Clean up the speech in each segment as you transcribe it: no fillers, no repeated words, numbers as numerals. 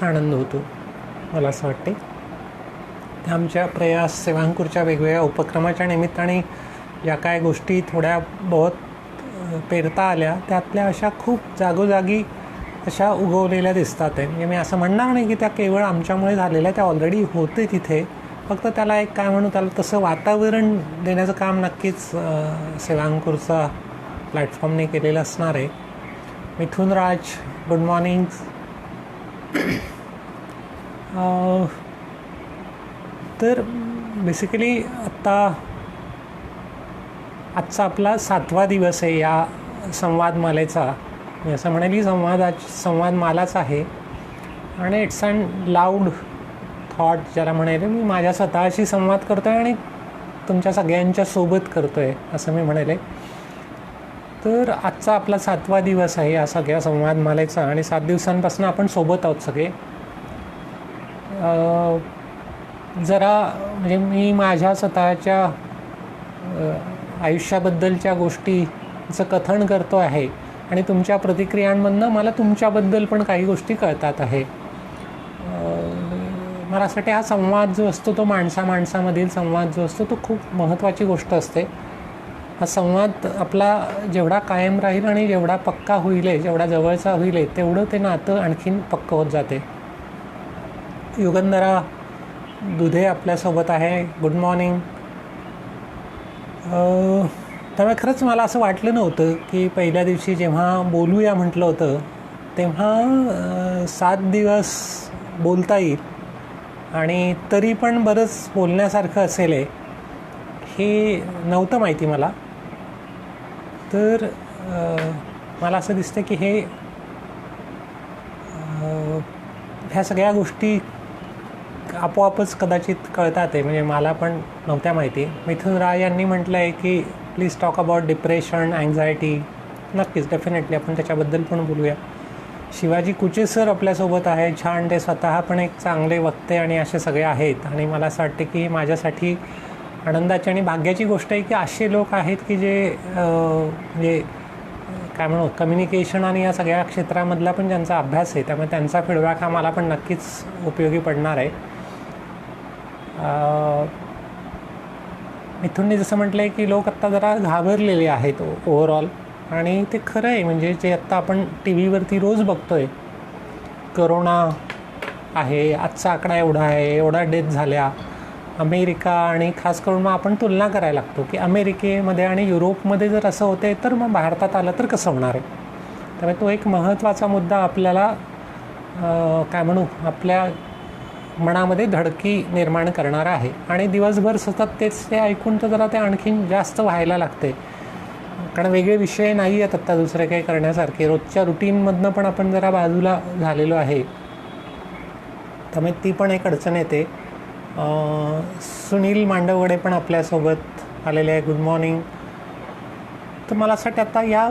आनंद होतो मला असं वाटते. आमच्या प्रयास सेवांकुरच्या वेगवेगळ्या उपक्रमाच्या निमित्ताने या काय गोष्टी थोड्या बहुत पेरता आल्या, त्यातल्या अशा खूप जागोजागी अशा उगवलेल्या दिसतात आहे. म्हणजे मी असं म्हणणार नाही की त्या केवळ आमच्यामुळे झालेल्या, त्या ऑलरेडी होते तिथे, फक्त त्याला एक काय म्हणू, त्याला तसं वातावरण देण्याचं काम नक्कीच सेवांकुरचा प्लॅटफॉर्मने केलेलं असणार आहे. मिथुन राज, गुड मॉर्निंग. तर बेसिकली आजचा आपला 7वा दिवस आहे या संवादमालेचा. मी असं म्हणेल की संवादमालाच आहे आणि इट्स अँड लाऊड थॉट ज्याला म्हणेल. मी माझ्या स्वतःशी संवाद करतो आहे आणि तुमच्या सगळ्यांच्या सोबत करतो आहे असं मी म्हणेल. तर आजचा आपला 7वा दिवस आहे या सगळ्या संवादमालेचा आणि 7 दिवसांपासून आपण सोबत आहोत सगळे. जरा म्हणजे मी माझ्या स्वतःच्या आयुष्याबद्दलच्या गोष्टीचं कथन करतो आहे आणि तुमच्या प्रतिक्रियांमधनं मला तुमच्याबद्दल पण काही गोष्टी कळतात आहे. मला असं वाटते हा संवाद जो असतो तो माणसामधील संवाद जो असतो तो खूप महत्त्वाची गोष्ट असते. हा संवाद आपला जेवढा कायम राहील आणि जेवढा पक्का होईल, जेवढा जवळचा होईल, तेवढं ते नातं आणखीन पक्कं होत जाते. युगंधरा दुधे आपल्यासोबत आहे. Good morning. त्यामुळे खरंच मला असं वाटलं नव्हतं की पहिल्या दिवशी जेव्हा बोलूया म्हटलं होतं तेव्हा 7 दिवस बोलता येईल आणि तरी पण बरंच बोलण्यासारखं असेल हे नव्हतं माहिती मला. तर मला असं दिसतं की ह्या सगळ्या गोष्टी आपोआपच कदाचित कळतात आहे, म्हणजे मला पण नव्हत्या माहिती. मिथुन राय यांनी म्हटलं आहे की please talk about depression, anxiety. नक्कीच, डेफिनेटली आपण त्याच्याबद्दल पण बोलूया. शिवाजी कुचे सर आपल्यासोबत आहे. छान, ते स्वतः पण एक चांगले वक्ते आणि असे सगळे आहेत आणि मला असं वाटते की माझ्यासाठी आनंदाची आणि भाग्याची गोष्ट आहे की असे लोक आहेत की जे म्हणजे काय म्हणू, कम्युनिकेशन आणि या सगळ्या क्षेत्रामधला पण ज्यांचा अभ्यास आहे, त्यामुळे त्यांचा फीडबॅक हा मला पण नक्कीच उपयोगी पडणार आहे. मिथुनने जसं म्हटलं आहे की लोक आत्ता जरा घाबरलेले आहेत ओव्हरऑल आणि ते खरं आहे. म्हणजे जे आत्ता आपण टी व्हीवरती रोज बघतो आहे, करोना आहे, आजचा आकडा एवढा आहे, एवढा डेथ झाल्या. अमेरिका आणि खास करून मग आपण तुलना करायला लागतो की अमेरिकेमध्ये आणि युरोपमध्ये जर असं होतं आहे तर मग भारतात आलं तर कसं होणार आहे. त्यामुळे तो एक महत्त्वाचा मुद्दा आपल्याला काय म्हणू, आपल्या मनामध्ये धडकी निर्माण करणारा आहे आणि दिवसभर सतत तेच ते ऐकून तर जरा ते आणखीन जास्त व्हायला लागते. कारण वेगळे विषय नाही आहेत आत्ता दुसरे काही करण्यासारखे. रोजच्या रुटीनमधनं पण आपण जरा बाजूला झालेलो आहे, त्यामुळे ती पण एक अडचण येते. सुनील मांडवगडे पण आपल्यासोबत आलेले आहे. Good morning. तर मला असं वाटतं आता या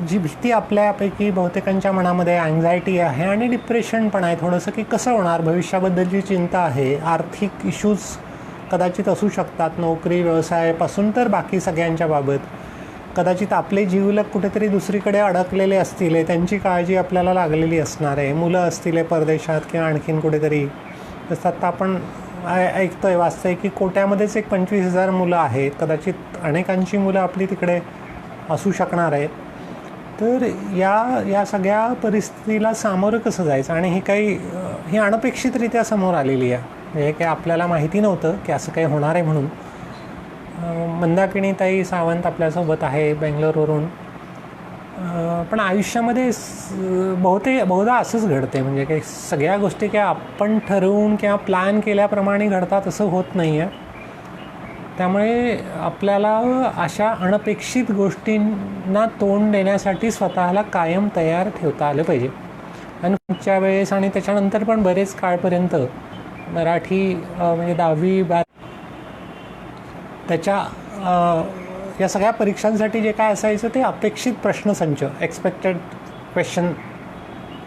जी भीती आपल्यापैकी बहुतेकांच्या मनामध्ये अँझायटी आहे आणि डिप्रेशन पण आहे थोडंसं, की कसं होणार, भविष्याबद्दलची चिंता आहे, आर्थिक इश्यूज कदाचित असू शकतात, नोकरी व्यवसायापासून तर बाकी सगळ्यांच्या बाबत. कदाचित आपले जीवलग कुठेतरी दुसरीकडे अडकलेले असतील, त्यांची काळजी आपल्याला लागलेली असणार आहे. मुलं असतील परदेशात किंवा आणखीन कुठेतरी. जसं आत्ता आपण ऐकतो आहे, वाचतं की कोट्यामध्येच एक 25,000 मुलं आहेत. कदाचित अनेकांची मुलं आपली तिकडे असू शकणार आहेत. तर या सगळ्या परिस्थितीला सामोरं कसं जायचं, आणि ही अनपेक्षितरित्या समोर आलेली आहे. म्हणजे काही आपल्याला माहिती नव्हतं की असं काही होणार आहे म्हणून. मंदाकिनीताई सावंत आपल्यासोबत आहे बेंगलोरवरून. पण आयुष्यामध्ये बहुधा असंच घडते, म्हणजे काही सगळ्या गोष्टी काय आपण ठरवून किंवा प्लॅन केल्याप्रमाणे घडतात असं होत नाही आहे. त्यामुळे आपल्याला अशा अनपेक्षित गोष्टींना तोंड देण्यासाठी स्वतःला कायम तयार ठेवता आलं पाहिजे. आणि पुढच्या वेळेस आणि त्याच्यानंतर पण बरेच काळपर्यंत मराठी म्हणजे 10वी-12 त्याच्या या सगळ्या परीक्षांसाठी जे काय असायचं ते अपेक्षित प्रश्नसंच, एक्सपेक्टेड क्वेश्चन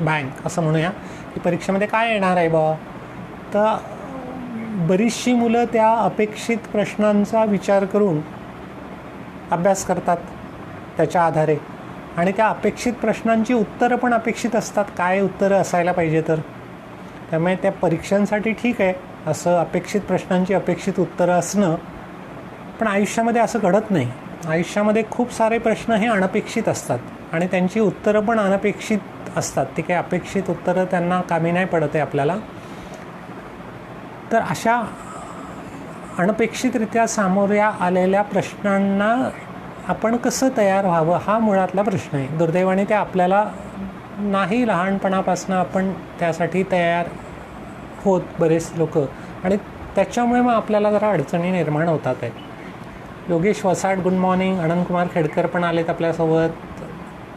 बँक असं म्हणूया, की परीक्षेमध्ये काय येणार आहे बा. तर बरीचशी मुलं त्या अपेक्षित प्रश्नांचा विचार करून अभ्यास करतात त्याच्या आधारे, आणि त्या अपेक्षित प्रश्नांची उत्तरं पण अपेक्षित असतात. काय उत्तरं असायला पाहिजे तर त्यामुळे त्या परीक्षांसाठी ठीक आहे असं अपेक्षित प्रश्नांची अपेक्षित उत्तरं असणं, पण आयुष्यामध्ये असं घडत नाही. आयुष्यामध्ये खूप सारे प्रश्न हे अनपेक्षित असतात आणि त्यांची उत्तरं पण अनपेक्षित असतात. ती काही अपेक्षित उत्तरं त्यांना कामी नाही पडत आहे आपल्याला. तर अशा अनपेक्षितरित्या सामोऱ्या आलेल्या प्रश्नांना आपण कसं तयार व्हावं हा मुळातला प्रश्न आहे. दुर्दैवाने ते आपल्याला नाही लहानपणापासून आपण त्यासाठी तयार होत बरेच लोक, आणि त्याच्यामुळे मग आपल्याला जरा अडचणी निर्माण होतात आहेत. Yogesh Vasad good morning. अनंतकुमार खेडकर पण आलेत आपल्यासोबत.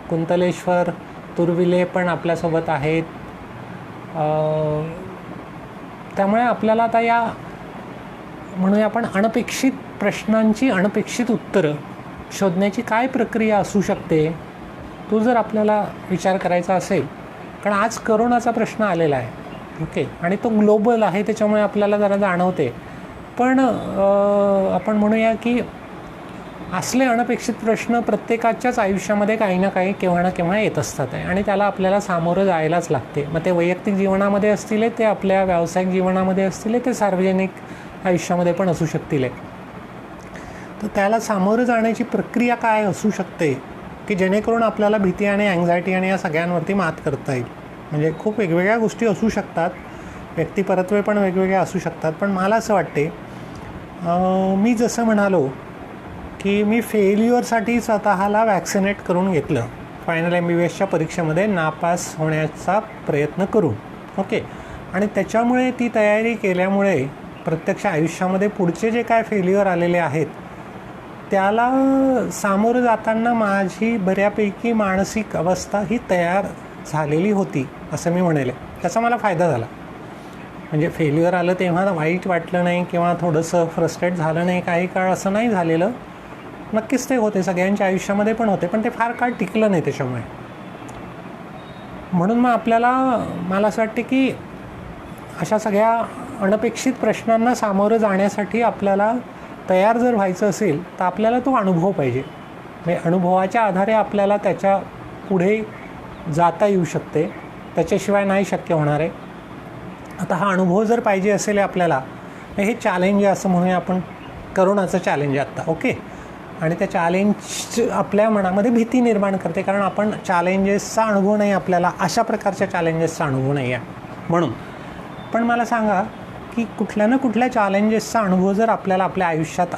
कुंतलेश्वर तुर्विले पण आपल्यासोबत आहेत. त्यामुळे आपल्याला आता या म्हणूया आपण अनपेक्षित प्रश्नांची अनपेक्षित उत्तरं शोधण्याची काय प्रक्रिया असू शकते, तो जर आपल्याला विचार करायचा असेल, कारण आज करोनाचा प्रश्न आलेला आहे, ओके, आणि तो ग्लोबल आहे, त्याच्यामुळे आपल्याला जरा जाणवते. पण आपण म्हणूया की असले अनपेक्षित प्रश्न प्रत्येकाच्याच आयुष्यामध्ये काही ना काही केव्हा ना केव्हा येत असतात आहे, आणि त्याला आपल्याला सामोरं जायलाच लागते. मग ते वैयक्तिक जीवनामध्ये असतील, ते आपल्या व्यावसायिक जीवनामध्ये असतील, ते सार्वजनिक आयुष्यामध्ये पण असू शकतील. तर त्याला सामोरं जाण्याची प्रक्रिया काय असू शकते की जेणेकरून आपल्याला भीती आणि अँझायटी आणि या सगळ्यांवरती मात करता येईल. म्हणजे खूप वेगवेगळ्या गोष्टी असू शकतात, व्यक्तिपरत्वे पण वेगवेगळ्या असू शकतात. पण मला असं वाटते, मी जसं म्हणालो की मी फेल्युअरसाठी स्वतःला वॅक्सिनेट करून घेतलं फायनल MBBSच्या परीक्षेमध्ये नापास होण्याचा प्रयत्न करून, ओके, आणि त्याच्यामुळे ती तयारी केल्यामुळे प्रत्यक्ष आयुष्यामध्ये पुढचे जे काय फेल्युअर आलेले आहेत त्याला सामोरं जाताना माझी बऱ्यापैकी मानसिक अवस्था ही तयार झालेली होती असं मी म्हणेल. त्याचा मला फायदा झाला. म्हणजे फेल्युअर आलं तेव्हा वाईट वाटलं नाही किंवा थोडंसं फ्रस्ट्रेट झालं नाही, काही काळ असं नाही झालेलं. नक्कीच ते होते, सगळ्यांच्या आयुष्यामध्ये पण होते, पण ते फार काळ टिकलं नाही त्याच्यामुळे. म्हणून मग आपल्याला मला असं वाटते की अशा सगळ्या अनपेक्षित प्रश्नांना सामोरं जाण्यासाठी आपल्याला तयार जर व्हायचं असेल तर आपल्याला तो अनुभव पाहिजे. म्हणजे अनुभवाच्या आधारे आपल्याला त्याच्या पुढे जाता येऊ शकते, त्याच्याशिवाय नाही शक्य होणार आहे. आता हा अनुभव जर पाहिजे असेल आपल्याला, हे चॅलेंज आहे असं म्हणूया आपण, करोनाचं चॅलेंज आहे आत्ता, ओके, आणि त्या चॅलेंज आपल्या मनामध्ये भीती निर्माण करते, कारण आपण चॅलेंजेसचा अनुभव नाही, आपल्याला अशा प्रकारच्या चॅलेंजेसचा अनुभव नाही आहे म्हणून. पण मला सांगा की कुठल्या ना कुठल्या चॅलेंजेसचा अनुभव जर आपल्याला आपल्या आयुष्यात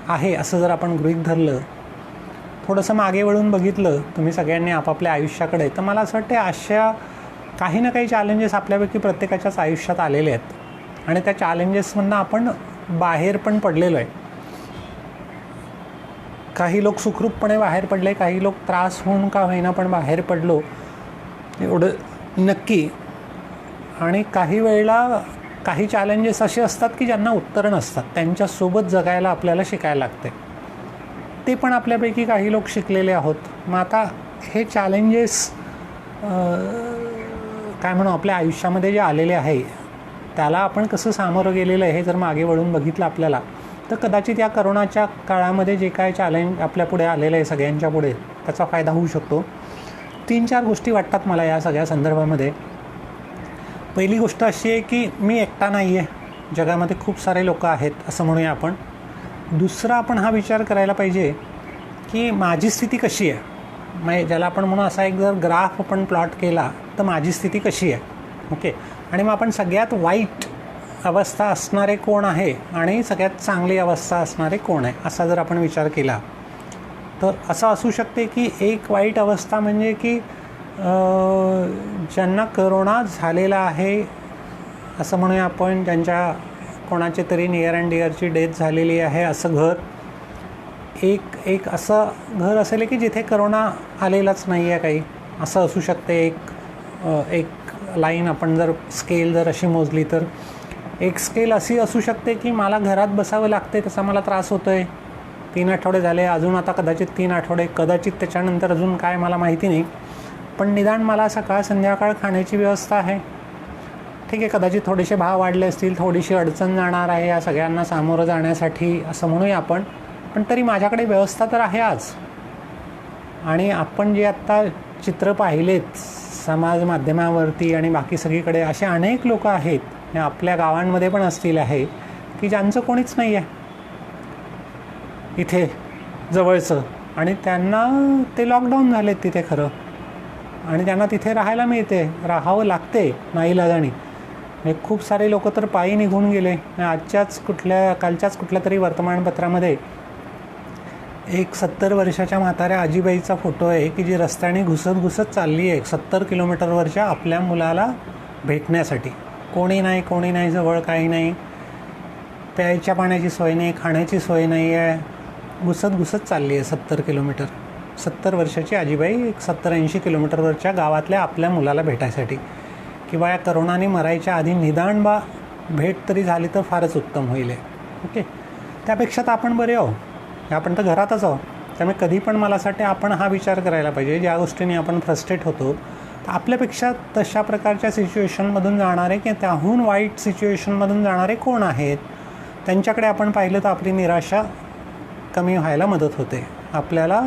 आहे असं जर आपण गृहीत धरलं, थोडंसं मागे वळून बघितलं तुम्ही सगळ्यांनी आपापल्या आयुष्याकडे, तर मला असं वाटते अशा काही ना काही चॅलेंजेस आपल्यापैकी प्रत्येकाच्याच आयुष्यात आलेले आहेत, आणि त्या चॅलेंजेसमधनं आपण बाहेर पण पडलेलो आहे. काही लोक सुखरूपपणे बाहेर पडले, काही लोक त्रास होऊन का होईना पण बाहेर पडलो, एवढं नक्की. आणि काही वेळेला काही चॅलेंजेस असे असतात की ज्यांना उत्तरं नसतात, त्यांच्यासोबत जगायला आपल्याला शिकायला लागते. ते पण आपल्यापैकी काही लोक शिकलेले आहोत. मग आता हे चॅलेंजेस काय म्हणू आपल्या आयुष्यामध्ये जे आलेले आहे त्याला आपण कसं सामोरं गेलेलं आहे हे जर मागे वळून बघितलं आपल्याला, तर कदाचित या करोनाच्या काळामध्ये जे काय चॅलेंज आपल्या पुढे आलेलं आहे सगळ्यांच्या पुढे, त्याचा फायदा होऊ शकतो. 3-4 गोष्टी वाटतात मला या सगळ्या संदर्भामध्ये. पहिली गोष्ट अशी आहे की मी एकटा नाही आहे, जगामध्ये खूप सारे लोक आहेत असं म्हणूया आपण. दुसरा आपण हा विचार करायला पाहिजे की माझी स्थिती कशी आहे, म्हणजे ज्याला आपण म्हणू असा एक जर ग्राफ आपण प्लॉट केला तर माझी स्थिती कशी आहे, ओके, आणि मग आपण सगळ्यात वाईट अवस्था असणारे कोण आहे आणि सगळ्यात चांगली अवस्था असणारे कोण आहे असा जर आपण विचार केला तर असं असू शकते की एक वाईट अवस्था म्हणजे की ज्यांना करोना झालेला आहे असं म्हणूया आपण, ज्यांच्या कोणाचे तरी नियर अँड डिअरची डेथ झालेली आहे असं घर, एक असं घर असेल की जिथे करोना आलेलाच नाही आहे काही, असं असू शकते. एक लाईन आपण जर स्केल जर अशी मोजली तर एक स्केल अशी असू शकते की मला घरात बसावं लागते, त्याचा मला त्रास होतो आहे, 3 आठवडे झाले, अजून आता कदाचित 3 आठवडे, कदाचित त्याच्यानंतर अजून काय मला माहिती नाही, पण निदान मला सकाळ संध्याकाळ खाण्याची व्यवस्था आहे, ठीक आहे. कदाचित थोडेसे भाव वाढले असतील, थोडीशी अडचण जाणार आहे या सगळ्यांना सामोरं जाण्यासाठी असं म्हणूया आपण, पण तरी माझ्याकडे व्यवस्था तर आहे आज. आणि आपण जे आत्ता चित्र पाहिलेत समाज माध्यमावरती आणि बाकी सगळीकडे असे अनेक लोक आहेत, आपल्या गावांमध्ये पण असतील आहे, की ज्यांचं कोणीच नाही आहे इथे जवळचं, आणि त्यांना ते लॉकडाऊन झालेत तिथे खरं, आणि त्यांना तिथे राहायला मिळते, राहावं लागते नाईलाजाने. म्हणजे खूप सारे लोक तर पायी निघून गेले. कालच्याच कुठल्या तरी वर्तमानपत्रामध्ये एक 70 वर्षाच्या म्हाताऱ्या आजीबाईचा फोटो आहे की जी रस्त्याने घुसत चालली आहे 70 किलोमीटरवरच्या आपल्या मुलाला भेटण्यासाठी. कोणी नाही जवळ, काही नाही, प्यायच्या पाण्याची सोय नाही, खाण्याची सोय नाही आहे, घुसत चालली आहे 70 किलोमीटर. 70 वर्षाची आजीबाई 70-80 किलोमीटरवरच्या गावातल्या आपल्या मुलाला भेटायसाठी, किंवा या करोनाने मरायच्या आधी निदान भेट तरी झाली तर फारच उत्तम होईल. ओके, त्यापेक्षा तर आपण बरे आहो, आपण तर घरातच आहोत. त्यामुळे कधी पण मला असं वाटते आपण हा विचार करायला पाहिजे, ज्या गोष्टीने आपण फ्रस्ट्रेट होतो, तर आपल्यापेक्षा तशा प्रकारच्या सिच्युएशनमधून जाणारे किंवा त्याहून वाईट सिच्युएशनमधून जाणारे कोण आहेत, त्यांच्याकडे आपण पाहिलं तर आपली निराशा कमी व्हायला मदत होते. आपल्याला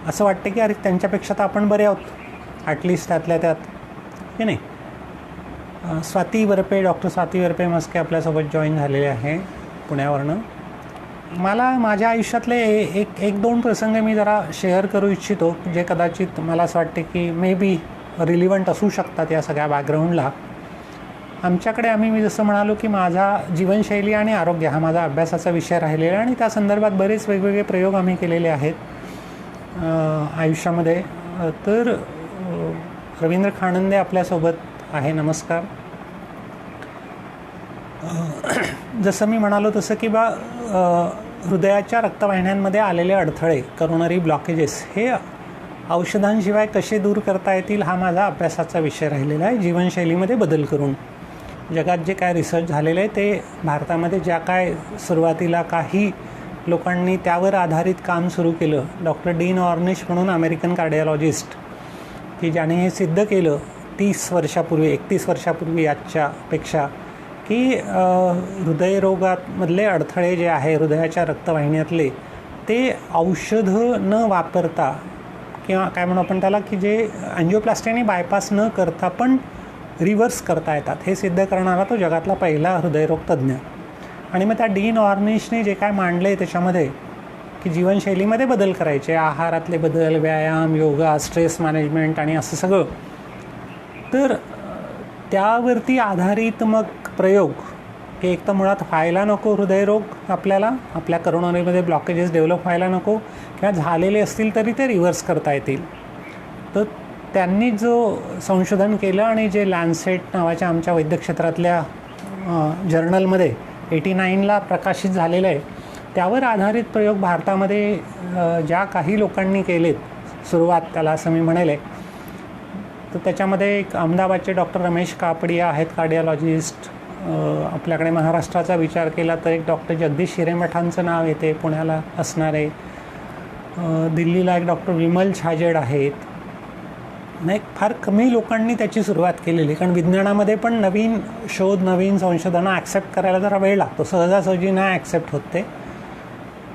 असं वाटते की अरे त्यांच्यापेक्षा तर आपण बरे आहोत, ॲटलिस्ट त्यातल्या त्यात, की नाही. डॉक्टर स्वाती वरपे मस्के आपल्यासोबत जॉईन झालेले आहे पुण्यावरनं. मला माझ्या आयुष्यातले एक दोन प्रसंग मी जरा शेअर करू इच्छितो, जे कदाचित मला असं वाटते की मे बी रिलिव्हंट असू शकतात या सगळ्या बॅकग्राऊंडला. मी जसं म्हणालो की माझा जीवनशैली आणि आरोग्य हा माझा अभ्यासाचा विषय राहिलेला आहे, आणि त्या संदर्भात बरेच वेगवेगळे प्रयोग आम्ही केलेले आहेत आयुष्यामध्ये. तर रवींद्र खाणंदे आपल्यासोबत आहे. नमस्कार. जसं मी म्हणालो तसं की हृदयाच्या रक्तवाहिन्यांमध्ये आलेले अडथळे, करोनरी ब्लॉकेजेस, हे औषधांशिवाय कसे दूर करता येतील हा माझा अभ्यासाचा विषय राहिलेला आहे, जीवनशैलीमध्ये बदल करून. जगात जे काय रिसर्च झालेलं आहे ते भारतामध्ये ज्या काय सुरुवातीला काही लोकांनी त्यावर आधारित काम सुरू केलं, डॉक्टर डीन ऑर्निश म्हणून अमेरिकन कार्डिओलॉजिस्ट, की ज्याने हे सिद्ध केलं 31 वर्षापूर्वी आजच्यापेक्षा, की हृदयरोगामधले अडथळे जे आहे हृदयाच्या रक्तवाहिन्यातले, ते औषधं न वापरता, किंवा काय म्हणू आपण त्याला, की जे अँजिओप्लास्टी आणि बायपास न करता पण रिव्हर्स करता येतात, हे सिद्ध करणारा तो जगातला पहिला हृदयरोग तज्ज्ञ. आणि मग त्या डीन ऑर्निशने जे काय मांडलं आहे त्याच्यामध्ये, की जीवनशैलीमध्ये बदल करायचे, आहारातले बदल, व्यायाम, योगा, स्ट्रेस मॅनेजमेंट आणि असं सगळं, तर त्यावरती आधारित मग प्रयोग, की एक तर मुळात व्हायला नको हृदयरोग, आपल्या करोनरीमध्ये ब्लॉकेजेस डेव्हलप व्हायला नको, किंवा झालेले असतील तरी ते रिव्हर्स करता येतील. तर त्यांनी जो संशोधन केलं आणि जे लॅन्सेट नावाच्या आमच्या वैद्यक्षेत्रातल्या जर्नलमध्ये 89ला प्रकाशित झालेलं आहे, त्यावर आधारित प्रयोग भारतामध्ये ज्या काही लोकांनी केलेत, सुरुवात त्याला असं मी म्हणेल आहे, तर त्याच्यामध्ये एक अहमदाबादचे डॉक्टर रमेश कापडिया आहेत, कार्डिओलॉजिस्ट. आपल्याकडे महाराष्ट्राचा विचार केला तर एक डॉक्टर जगदीश हिरेमठांचं नाव येते, पुण्याला असणारे. दिल्लीला एक डॉक्टर विमल छाजेड आहेत. नाही, फार कमी लोकांनी त्याची सुरुवात केलेली, कारण विज्ञानामध्ये पण नवीन शोध, नवीन संशोधनं ॲक्सेप्ट करायला जरा वेळ लागतो, सहजासहजी नाही ॲक्सेप्ट होत ते.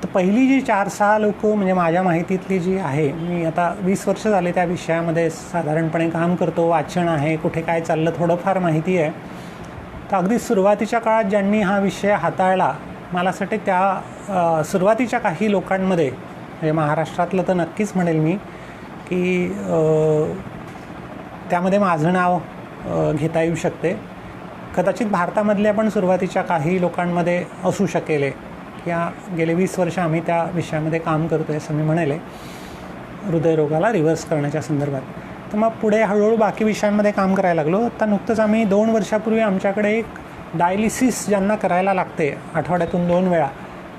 तर पहिली जी 4-6 लोकं, म्हणजे माझ्या माहितीतली जी आहे, मी आता 20 वर्ष झाले त्या विषयामध्ये साधारणपणे काम करतो, वाचन आहे, कुठे काय चाललं थोडंफार माहिती आहे. तर अगदी सुरुवातीच्या काळात ज्यांनी हा विषय हाताळला, मला असं वाटते त्या सुरुवातीच्या काही लोकांमध्ये, म्हणजे महाराष्ट्रातलं तर नक्कीच म्हणेल मी, की त्यामध्ये माझं नाव घेता येऊ शकते. कदाचित भारतामधल्या पण सुरुवातीच्या काही लोकांमध्ये असू शकेल, किंवा गेले 20 वर्ष आम्ही त्या विषयामध्ये काम करतो आहे असं मी म्हणेल, हृदयरोगाला रिव्हर्स करण्याच्या संदर्भात. तर मग पुढे हळूहळू बाकी विषयांमध्ये काम करायला लागलो. आता नुकतंच आम्ही 2 वर्षापूर्वी आमच्याकडे एक डायलिसिस ज्यांना करायला लागते आठवड्यातून 2 वेळा,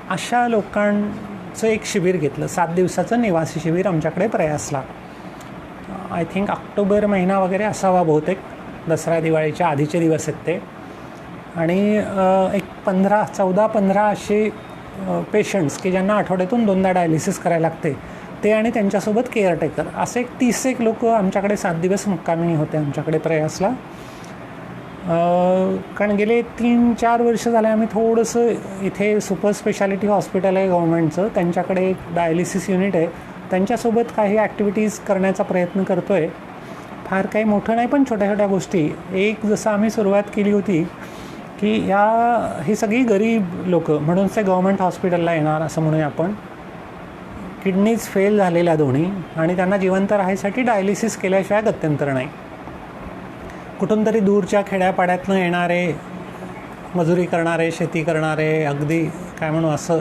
अशा लोकांचं एक शिबिर घेतलं, 7 दिवसाचं निवासी शिबिर आमच्याकडे प्रयासला. आय थिंक ऑक्टोबर महिना वगैरे असावा बहुतेक, दसरा दिवाळीच्या आधीचे दिवस आहेत ते. आणि एक 14-15 असे पेशंट्स की ज्यांना आठवड्यातून 2दा डायलिसिस करायला लागते, ते आणि त्यांच्यासोबत केअरटेकर, असे एक 30 लोक आमच्याकडे 7 दिवस मुक्कामी होते आमच्याकडे प्रयासला. कारण गेले 3-4 वर्ष झाले आम्ही थोडंसं इथे सुपर स्पेशालिटी हॉस्पिटल आहे गव्हर्नमेंटचं, त्यांच्याकडे एक डायलिसिस युनिट आहे, त्यांच्यासोबत काही ॲक्टिव्हिटीज करण्याचा प्रयत्न करतो आहे. फार काही मोठं नाही, पण छोट्या छोट्या गोष्टी. एक जसं आम्ही सुरुवात केली होती की ही सगळी गरीब लोकं, म्हणून ते गव्हर्मेंट हॉस्पिटलला येणार असं म्हणूया आपण. किडनीज फेल झालेल्या दोन्ही, आणि त्यांना जिवंत राहायसाठी डायलिसिस केल्याशिवाय गत्यंतर नाही. कुठून तरी दूरच्या खेड्यापाड्यातनं येणारे, मजुरी करणारे, शेती करणारे, अगदी काय म्हणू असं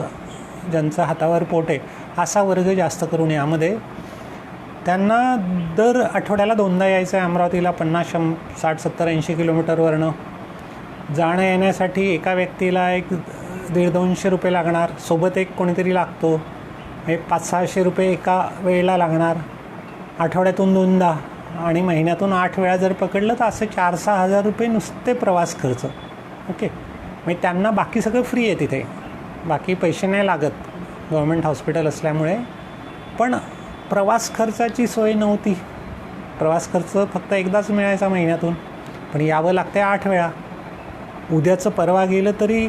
ज्यांचं हातावर पोट आहे असा वर्ग जास्त करून यामध्ये. त्यांना दर आठवड्याला 2दा यायचं आहे अमरावतीला, 50, 60, 70, 80 किलोमीटरवरनं. जाणं येण्यासाठी एका व्यक्तीला एक 150-200 रुपये लागणार, सोबत एक कोणीतरी लागतो, हे 500-600 रुपये एका वेळेला लागणार. आठवड्यातून 2दा आणि महिन्यातून 8 वेळा जर पकडलं तर असे 4-6 हजार रुपये नुसते प्रवास खर्च. ओके, म्हणजे त्यांना बाकी सगळं फ्री आहे तिथे, बाकी पैसे नाही लागत गव्हर्मेंट हॉस्पिटल असल्यामुळे. पण प्रवास खर्चाची सोय नव्हती. प्रवास खर्च फक्त एकदाच मिळायचा महिन्यातून, पण यावं लागते 8 वेळा. उद्याचं परवा गेलं तरी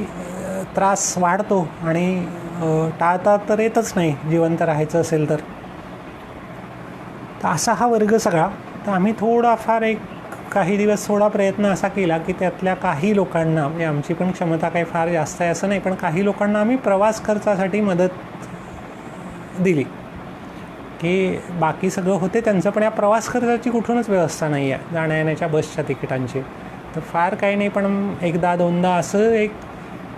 त्रास वाढतो आणि टाळता तर येतच नाही जिवंत राहायचं असेल तर. असा हा वर्ग सगळा. तर आम्ही थोडाफार काही दिवस थोडा प्रयत्न असा केला की त्यातल्या काही लोकांना, म्हणजे आमची पण क्षमता काही फार जास्त आहे असं नाही, पण काही लोकांना आम्ही प्रवास खर्चासाठी मदत दिली. की बाकी सगळं होते त्यांचं, पण या प्रवास खर्चाची कुठूनच व्यवस्था नाही आहे, जाण्या येण्याच्या बसच्या तिकिटांची. तर फार काही नाही, पण 1-2दा असं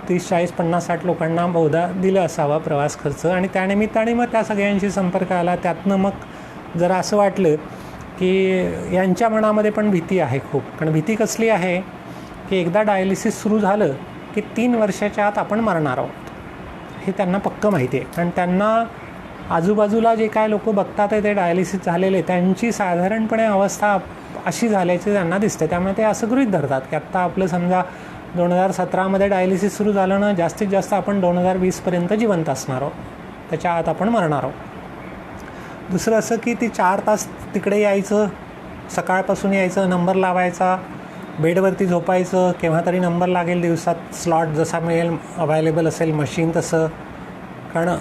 30, 40, 50, 60 लोकांना बहुधा दिलं असावा प्रवास खर्च. आणि त्यानिमित्ताने मग त्या सगळ्यांशी संपर्क आला. त्यातनं मग जरा असं वाटलं की यांच्या मनामध्ये पण भीती आहे खूप. कारण भीती कसली आहे की एकदा डायलिसिस सुरू झालं की 3 वर्षाच्या आत आपण मरणार आहोत, हे त्यांना पक्कं माहिती आहे. कारण त्यांना आजूबाजूला जे काय लोक बघतात आहे ते डायलिसिस झालेले, त्यांची साधारणपणे अवस्था अशी झाल्याची त्यांना दिसते. त्यामुळे ते असं गृहीत धरतात की आत्ता आपलं समजा 2017मध्ये डायलिसिस सुरू झालं ना, जास्तीत जास्त आपण 2020पर्यंत जिवंत असणार आहोत, त्याच्या आत आपण मरणार आहोत. दुसरं असं की ती 4 तास तिकडे यायचं, सकाळपासून यायचं, नंबर लावायचा, बेडवरती झोपायचं, केव्हा तरी नंबर लागेल, दिवसात स्लॉट जसा मिळेल, अवेलेबल असेल मशीन तसं. कारण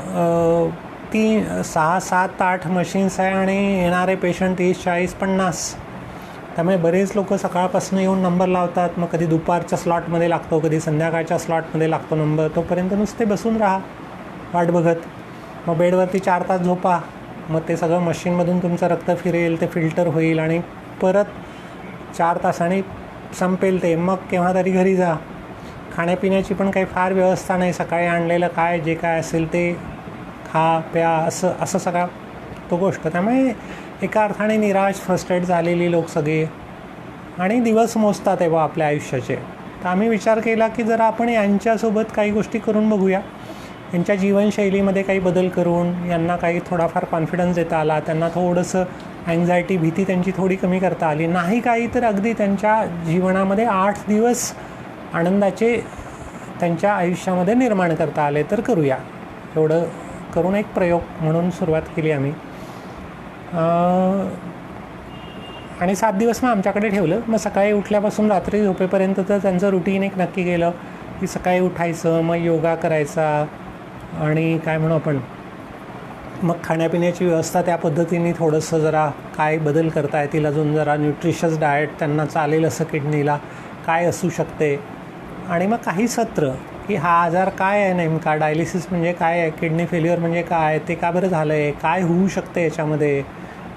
6, 7, 8 मशीन्स आहे आणि येणारे पेशंट 30, 40, 50. त्यामुळे बरेच लोक सकाळपासून येऊन नंबर लावतात. मग कधी दुपारच्या स्लॉटमध्ये लागतो, कधी संध्याकाळच्या स्लॉटमध्ये लागतो नंबर. तोपर्यंत नुसते बसून राहा वाट बघत. मग बेडवरती 4 तास झोपा, मग ते सगळं मशीनमधून तुमचं रक्त फिरेल, ते फिल्टर होईल आणि परत 4 तासांनी संपेल ते. मग केव्हा तरी घरी जा. खाण्यापिण्याची पण काही फार व्यवस्था नाही, सकाळी आणलेलं काय जे काय असेल ते खा प्या, असं सगळा तो गोष्ट. त्यामुळे एका अर्थाने निराश, फ्रस्ट्रेट झालेली लोक सगळे आणि दिवस मोजतात आहे बा आपल्या आयुष्याचे. तर आम्ही विचार केला की जरा आपण यांच्यासोबत काही गोष्टी करून बघूया, यांच्या जीवनशैलीमध्ये काही बदल करून यांना काही थोडाफार कॉन्फिडन्स देता आला, त्यांना थोडंसं अँझायटी, भीती त्यांची थोडी कमी करता आली, नाही काही तर अगदी त्यांच्या जीवनामध्ये 8 दिवस आनंदाचे त्यांच्या आयुष्यामध्ये निर्माण करता आले तर करूया. एवढं करून एक प्रयोग म्हणून सुरुवात केली आम्ही. आणि 7 दिवस मग आमच्याकडे ठेवलं. मग सकाळी उठल्यापासून रात्री झोपेपर्यंत तर त्यांचं रुटीन एक नक्की केलं की सकाळी उठायचं, मग योगा करायचा आणि काय म्हणू आपण मग खाण्यापिण्याची व्यवस्था त्या पद्धतीने थोडंसं जरा काय बदल करता येतील, अजून जरा न्यूट्रिशियस डाएट त्यांना चालेल असं किडनीला काय असू शकते. आणि मग काही सत्र की हा आजार काय आहे नेमका, डायलिसिस म्हणजे काय आहे, किडनी फेल्युअर म्हणजे काय, ते का बरं झालं आहे, काय होऊ शकते याच्यामध्ये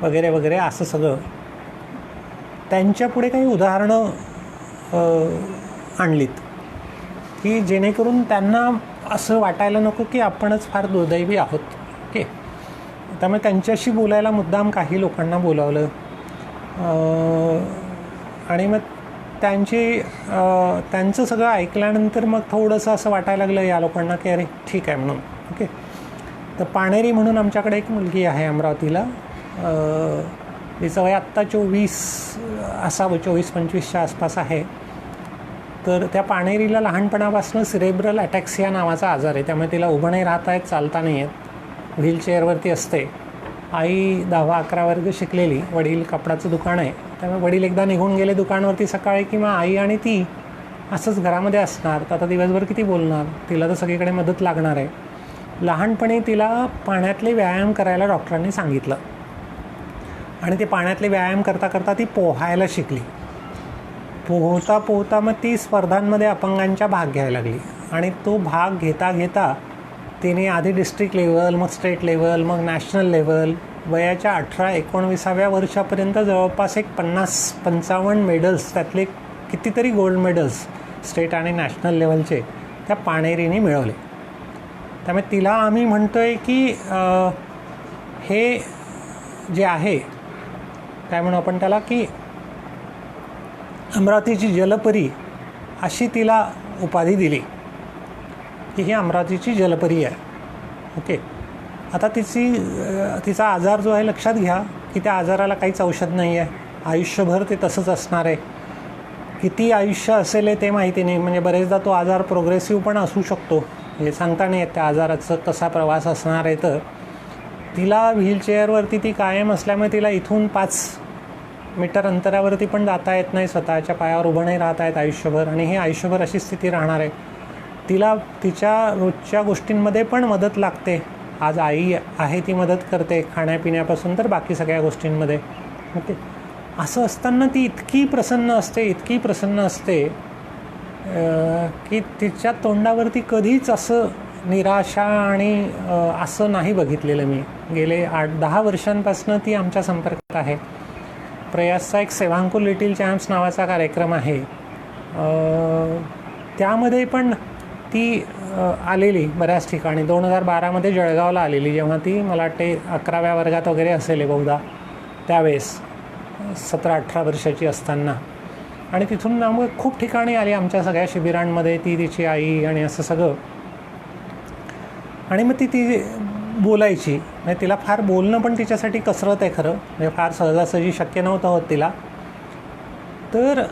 वगैरे वगैरे, असं सगळं त्यांच्यापुढे काही उदाहरणं आणलीत की जेणेकरून त्यांना असं वाटायला नको की आपणच फार दुर्दैवी आहोत. ओके, त्यामुळे त्यांच्याशी बोलायला मुद्दाम काही लोकांना बोलावलं आणि मग त्यांचं सगळं ऐकल्यानंतर मग थोडंसं असं वाटायला लागलं या लोकांना की अरे ठीक आहे म्हणून. ओके, तर पाणेरी म्हणून आमच्याकडे एक मुलगी आहे अमरावतीला, तिचं वय आत्ता 24 असावं, 24-25च्या आसपास आहे. तर त्या पाणेरीला लहानपणापासून सिरेब्रल ॲटॅक्सिया नावाचा आजार आहे, त्यामुळे तिला उभं नाही राहता येत, चालता नाही येत, व्हीलचेअरवरती असते. आई 10-11 वर्ग शिकलेली, वडील कपडाचं दुकान आहे, त्यामुळे वडील एकदा निघून गेले दुकानावरती सकाळी किंवा आई आणि ती असंच घरामध्ये असणार. तर आता दिवसभर किती बोलणार, तिला तर सगळीकडे मदत लागणार आहे. लहानपणी तिला पाण्यातले व्यायाम करायला डॉक्टरांनी सांगितलं आणि ते पाण्यातले व्यायाम करता करता ती पोहायला शिकली. पोहता पोहता मग ती स्पर्धांमध्ये अपंगांच्या भाग घ्यायला लागली आणि तो भाग घेता घेता तिने आधी डिस्ट्रिक्ट लेवल, मग स्टेट लेवल, मग नॅशनल लेवल, वयाच्या 18-19व्या वर्षापर्यंत जवळपास एक 50-55 मेडल्स, त्यातले कितीतरी गोल्ड मेडल्स स्टेट आणि नॅशनल लेवलचे त्या पाणेरीने मिळवले. त्यामुळे तिला आम्ही म्हणतो आहे की हे जे आहे काय म्हणू आपण त्याला, की अमरावतीची जलपरी अशी तिला उपाधी दिली की ही अमरावतीची जलपरी आहे. ओके. आता तिचा आजार जो आहे लक्षात घ्या की त्या आजाराला काहीच औषध नाही आहे, आयुष्यभर ते तसंच असणार आहे. किती आयुष्य असेल ते माहिती नाही, म्हणजे बरेचदा तो आजार प्रोग्रेसिव्ह पण असू शकतो, हे सांगता नाही येत त्या आजाराचं कसा प्रवास असणार आहे. तर तिला व्हीलचेअरवरती ती कायम असल्यामुळे तिला इथून 5 मीटर अंतरावरती पण जाता येत नाही, स्वतःच्या पायावर उभं नाही राहता येत आयुष्यभर, आणि हे आयुष्यभर अशी स्थिती राहणार आहे. तिला तिच्या रोजच्या गोष्टींमध्ये पण मदत लागते. आज आई आहे ती मदत करते, खाण्यापिण्यापासून तर बाकी सगळ्या गोष्टींमध्ये. ओके. असं असताना ती इतकी प्रसन्न असते की तिच्या तोंडावरती कधीच असं निराशा आणि असं नाही बघितलेलं मी. गेले 8-10 वर्षांपासून ती आमच्या संपर्कात आहे. प्रयासचा एक सेवांकुल लिटिल चॅम्प्स नावाचा कार्यक्रम आहे, त्यामध्ये पण ती आलेली बऱ्याच ठिकाणी. 2012मध्ये जळगावला आलेली, जेव्हा ती मला वाटते 11व्या वर्गात वगैरे असेल बहुधा, त्यावेळेस 17-18 वर्षाची असताना. आणि तिथून मग खूप ठिकाणी आली आमच्या सगळ्या शिबिरांमध्ये, ती तिची आई आणि असं सगळं. आणि मग ती बोलायची, म्हणजे तिला फार बोलणं पण तिच्यासाठी कसरत आहे खरं, म्हणजे फार सहजासहजी शक्य नव्हतं होत तिला. तर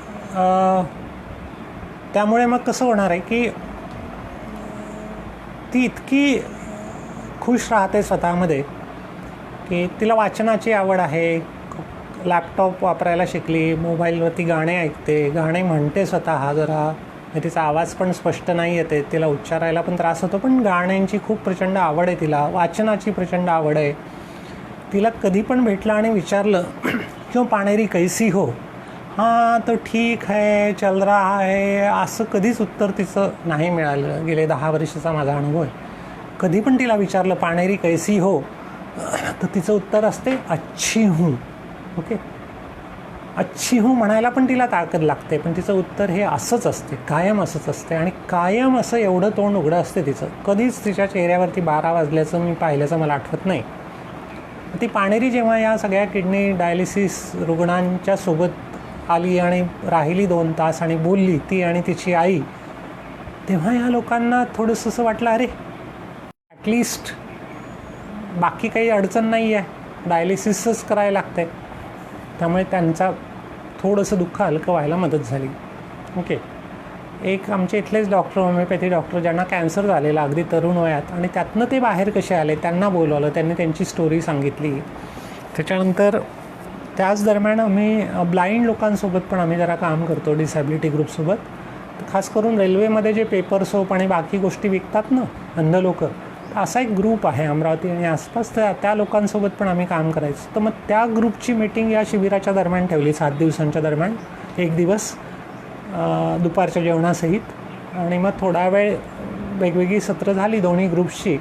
त्यामुळे मग कसं होणार आहे की ती इतकी खुश राहते स्वतःमध्ये की तिला वाचनाची आवड आहे, लॅपटॉप वापरायला शिकली, मोबाईलवरती गाणे ऐकते, गाणे म्हणते स्वतः. जरा तिचा आवाज पण स्पष्ट नाही येते, तिला उच्चारायला पण त्रास होतो, पण गाण्यांची खूप प्रचंड आवड आहे तिला, वाचनाची प्रचंड आवड आहे. तिला कधी पण भेटलं आणि विचारलं क्यों पाणेरी कैसी हो, हां तो ठीक है चल रहा है, असं कधीच उत्तर तिचं नाही मिळालं. गेले 10 वर्षाचा माझा अनुभव आहे. कधी पण तिला विचारलं पाणेरी कैसी हो, तर तिचं उत्तर असते अच्छी हूँ. ओके. अच्छी हूँ म्हणायला पण तिला ताकद लागते, पण तिचं उत्तर हे असंच असते, कायम असंच असते. आणि कायम असं एवढं तोंड उघडं असते तिचं. कधीच तिच्या चेहऱ्यावरती 12 वाजल्याचं मी पाहिल्याचं मला आठवत नाही. ती पाणेरी जेव्हा या सगळ्या किडनी डायलिसिस रुग्णांच्या सोबत आली आणि राहिली 2 तास आणि बोलली, ती आणि तिची आई, तेव्हा या लोकांना थोडंसं असं वाटलं, अरे ॲटलिस्ट बाकी काही अडचण नाही आहे, डायलिसिसच करायला लागतं आहे. त्यामुळे त्यांचा थोडंसं दुःख हलकं व्हायला मदत झाली. ओके. एक आमचे इथलेच डॉक्टर, होमिओपॅथी डॉक्टर, ज्यांना कॅन्सर झालेला अगदी तरुण वयात, आणि त्यातनं ते बाहेर कसे आले त्यांना बोलवलं, त्यांनी त्यांची स्टोरी सांगितली. त्याच्यानंतर त्याच दरम्यान आम्ही ब्लाइंड लोकांसोबत पण आम्ही जरा काम करतो, डिसॅबिलिटी ग्रुपसोबत. खास करून रेल्वेमध्ये जे पेपर सोप आणि बाकी गोष्टी विकतात ना अंध लोक, असा एक ग्रुप आहे अमरावती आणि आसपास, त्या लोकांसोबत पण आम्ही काम करायचं. तर मग त्या ग्रुपची मीटिंग या शिबिराच्या दरम्यान ठेवली, 7 दिवसांच्या दरम्यान, एक दिवस दुपारच्या जेवणासहित. आणि मग थोडा वेळ वेगवेगळी सत्र झाली दोन्ही ग्रुप्सची.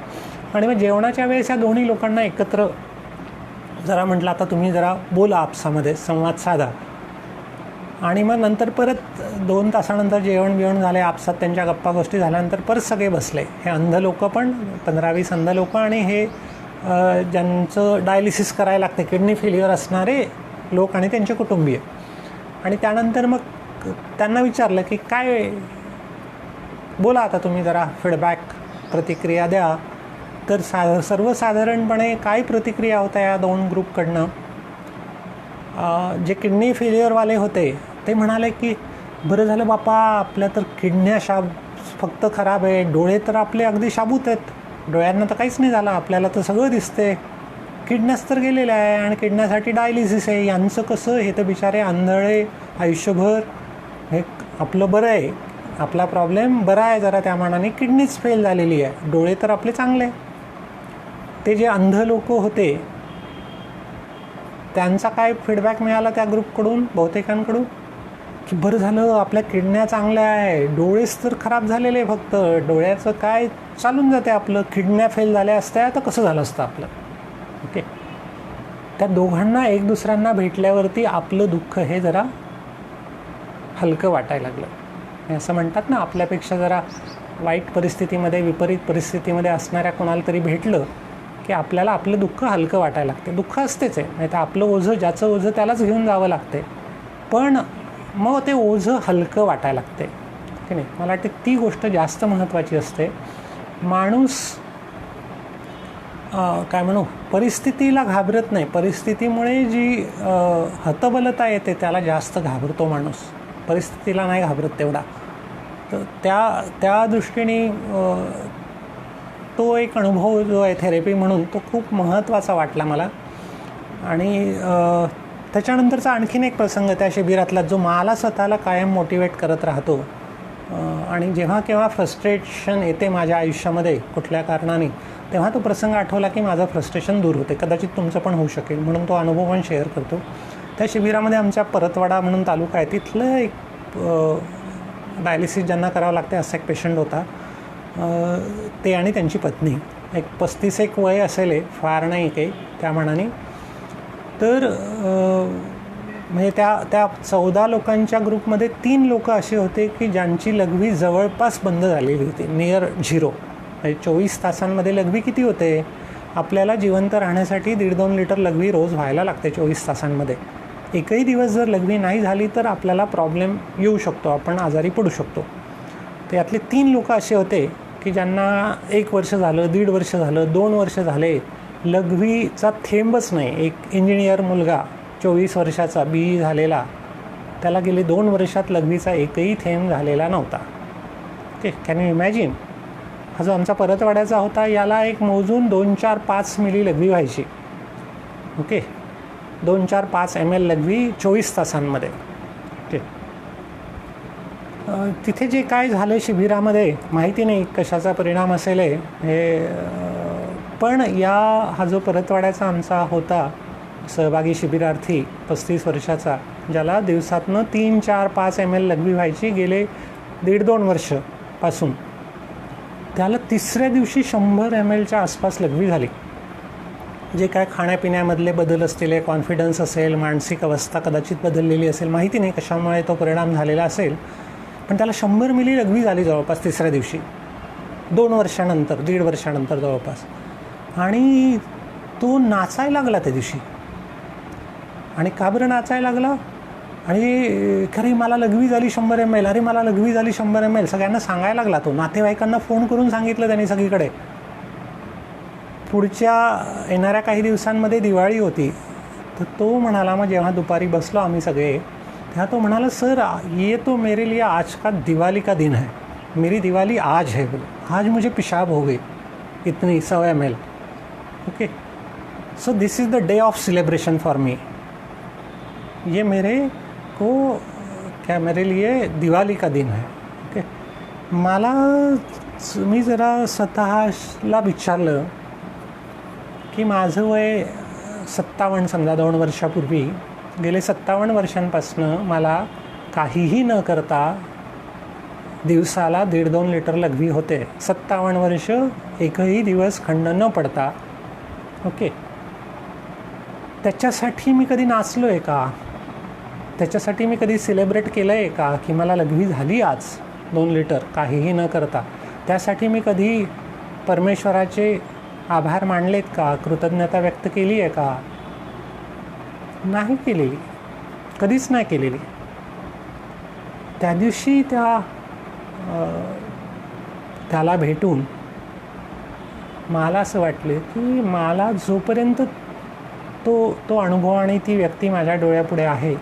आणि मग जेवणाच्या वेळेस या दोन्ही लोकांना एकत्र जरा म्हटलं, आता तुम्ही जरा बोला, आपसामध्ये संवाद साधा. आणि मग नंतर परत 2 तासानंतर जेवण झाले, आपसात त्यांच्या गप्पा गोष्टी झाल्यानंतर परत सगळे बसले. हे अंध लोक पण 15-20 अंध लोक, आणि हे ज्यांचं डायलिसिस करायला लागते, किडनी फेल्युअर असणारे लोक आणि त्यांचे कुटुंबीय. आणि त्यानंतर मग त्यांना विचारलं की काय, बोला आता तुम्ही जरा फीडबॅक, प्रतिक्रिया द्या. तर सर्वसाधारणपणे काय प्रतिक्रिया होत्या या 2 ग्रुपकडनं. जे किडनी फेल्युअरवाले होते ते म्हणाले की बरं झालं बापा, आपल्या तर किडन्या फक्त खराब आहे, डोळे तर आपले अगदी शाबूत आहेत, डोळ्यांना तर काहीच नाही झालं, आपल्याला तर सगळं दिसते, किडन्याच तर गेलेल्या आहे आणि किडन्यासाठी डायलिसिस आहे, यांचं कसं, हे तर बिचारे आंधळे आयुष्यभर, हे आपलं बरं आहे, आपला प्रॉब्लेम बरा आहे जरा त्या मानाने, किडनीच फेल झालेली आहे, डोळे तर आपले चांगले. ते जे अंध लोक होते त्यांचा काय फीडबॅक मिळाला त्या ग्रुपकडून, बहुतेकांकडून, की बरं झालं आपल्या किडन्या चांगल्या आहे, डोळेच तर खराब झालेले, फक्त डोळ्याचं काय चालून जाते आपलं, किडन्या फेल झाल्या असत्या तर कसं झालं असतं आपलं. ओके, त्या दोघांना एक दुसऱ्यांना भेटल्यावरती आपलं दुःख हे जरा हलकं वाटायला लागलं. असं म्हणतात ना, आपल्यापेक्षा जरा वाईट परिस्थितीमध्ये, विपरीत परिस्थितीमध्ये असणाऱ्या कोणाला तरी भेटलं की आपल्याला आपलं दुःख हलकं वाटायला लागते. दुःख असतेच आहे, नाही तर आपलं ओझं, ज्याचं ओझं त्यालाच घेऊन जावं लागते, पण मग ते ओझं हलकं वाटायला लागते की नाही. मला वाटते ती गोष्ट जास्त महत्त्वाची असते. माणूस काय म्हणू, परिस्थितीला घाबरत नाही, परिस्थितीमुळे जी हतबलता येते त्याला जास्त घाबरतो माणूस, परिस्थितीला नाही घाबरत तेवढा. तर त्या दृष्टीने तो एक अनुभव जो आहे थेरपी म्हणून, तो खूप महत्त्वाचा वाटला मला. आणि त्याच्यानंतरचा आणखीन एक प्रसंग त्या शिबिरातला जो मला स्वतःला कायम मोटिवेट करत राहतो. आणि जेव्हा केव्हा फ्रस्ट्रेशन येते माझ्या आयुष्यामध्ये कुठल्या कारणाने, तेव्हा तो प्रसंग आठवला की माझं फ्रस्ट्रेशन दूर होते. कदाचित तुमचं पण होऊ शकेल, म्हणून तो अनुभव पण शेअर करतो. त्या शिबिरामध्ये आमच्या परतवाडा म्हणून तालुका आहे, तिथलं एक डायलिसिस ज्यांना करावं लागते असा एक पेशंट होता. ते आणि त्यांची पत्नी, एक 35 वय असेल, फार नाही काही त्या मानाने. तर म्हणजे त्या 14 लोकांच्या ग्रुपमध्ये 3 लोक असे होते की ज्यांची लघवी जवळपास बंद झालेली होती, नियर झिरो. म्हणजे 24 तासांमध्ये लघवी किती होते, आपल्याला जिवंत राहण्यासाठी 1.5-2 लिटर लघवी रोज व्हायला लागते 24 तासांमध्ये. एकही दिवस जर लघवी नाही झाली तर आपल्याला प्रॉब्लेम येऊ शकतो, आपण आजारी पडू शकतो. तर यातले 3 लोक असे होते की ज्यांना 1 वर्ष झालं, 1.5 वर्ष झालं, 2 वर्ष झाले, लघवीचा थेंबच नाही. एक इंजिनियर मुलगा 24 वर्षाचा, BE झालेला, त्याला गेले 2 वर्षात लघवीचा एकही थेंब झालेला नव्हता. Okay, can you imagine. हा जो आमचा परतवाड्याचा होता, याला एक मोजून 2-4-5 मिली लघवी व्हायची. ओके, 2-4-5 ml लघवी 24 तासांमध्ये. ओके, तिथे जे काय झालं शिबिरामध्ये माहिती नाही, कशाचा परिणाम असेल हे, पण हा जो परतवाड्याचा आमचा होता सहभागी शिबिरार्थी 35 वर्षाचा, ज्याला दिवसातनं 3-4-5 ml लघवी व्हायची गेले 1.5-2 वर्षापासून, त्याला तिसऱ्या दिवशी 100 mlच्या आसपास लघवी झाली. जे काय खाण्यापिण्यामधले बदल असतील, कॉन्फिडन्स असेल, मानसिक अवस्था कदाचित बदललेली असेल, माहिती नाही कशामुळे तो परिणाम झालेला असेल, पण त्याला 100 मिली लघवी झाली जवळपास तिसऱ्या दिवशी, 2 वर्षानंतर, 1.5 वर्षानंतर जवळपास. आणि तो नाचायला लागला त्या दिवशी. आणि का बरं नाचायला लागला, आणि खरी मला लघवी झाली 100 ml, अरे मला लघवी झाली 100 ml, सगळ्यांना सांगायला लागला तो. नातेवाईकांना फोन करून सांगितलं त्यांनी सगळीकडे. पुढच्या येणाऱ्या काही दिवसांमध्ये दिवाळी होती, तर तो म्हणाला, मग जेव्हा दुपारी बसलो आम्ही सगळे, तेव्हा तो म्हणाला, सर ये तो मेरे लिए आज का दिवाली का दिन है, मेरी दिवाली आज है, बोले आज मुझे पेशाब हो गई इतनी 100 ml. Okay, so this is the day of celebration for me. ये मेरे लिए दिवाली का दिन है. ओके, मी जरा स्वतःला विचारलं की माझं वय 57, समजा 2 वर्षापूर्वी, गेले 57 वर्षांपासनं मला काहीही न करता दिवसाला 1.5-2 लिटर लघवी होते. 57 वर्ष एकही दिवस खंड न पडता. ओके, त्याच्यासाठी मी कधी नाचलो आहे का, त्याच्यासाठी मी कधी सेलिब्रेट केलं आहे का की मला लघवी झाली आज 2 लिटर काहीही न करता. त्यासाठी मी कधी परमेश्वराचे आभार मानलेत का, कृतज्ञता व्यक्त केली आहे का, नाही केलेली, कधीच नाही केलेली. त्या दिवशी त्याला भेटून मला असं वाटलं की मला जोपर्यंत तो अनुभव आणि ती व्यक्ती माझ्या डोळ्यापुढे आहे,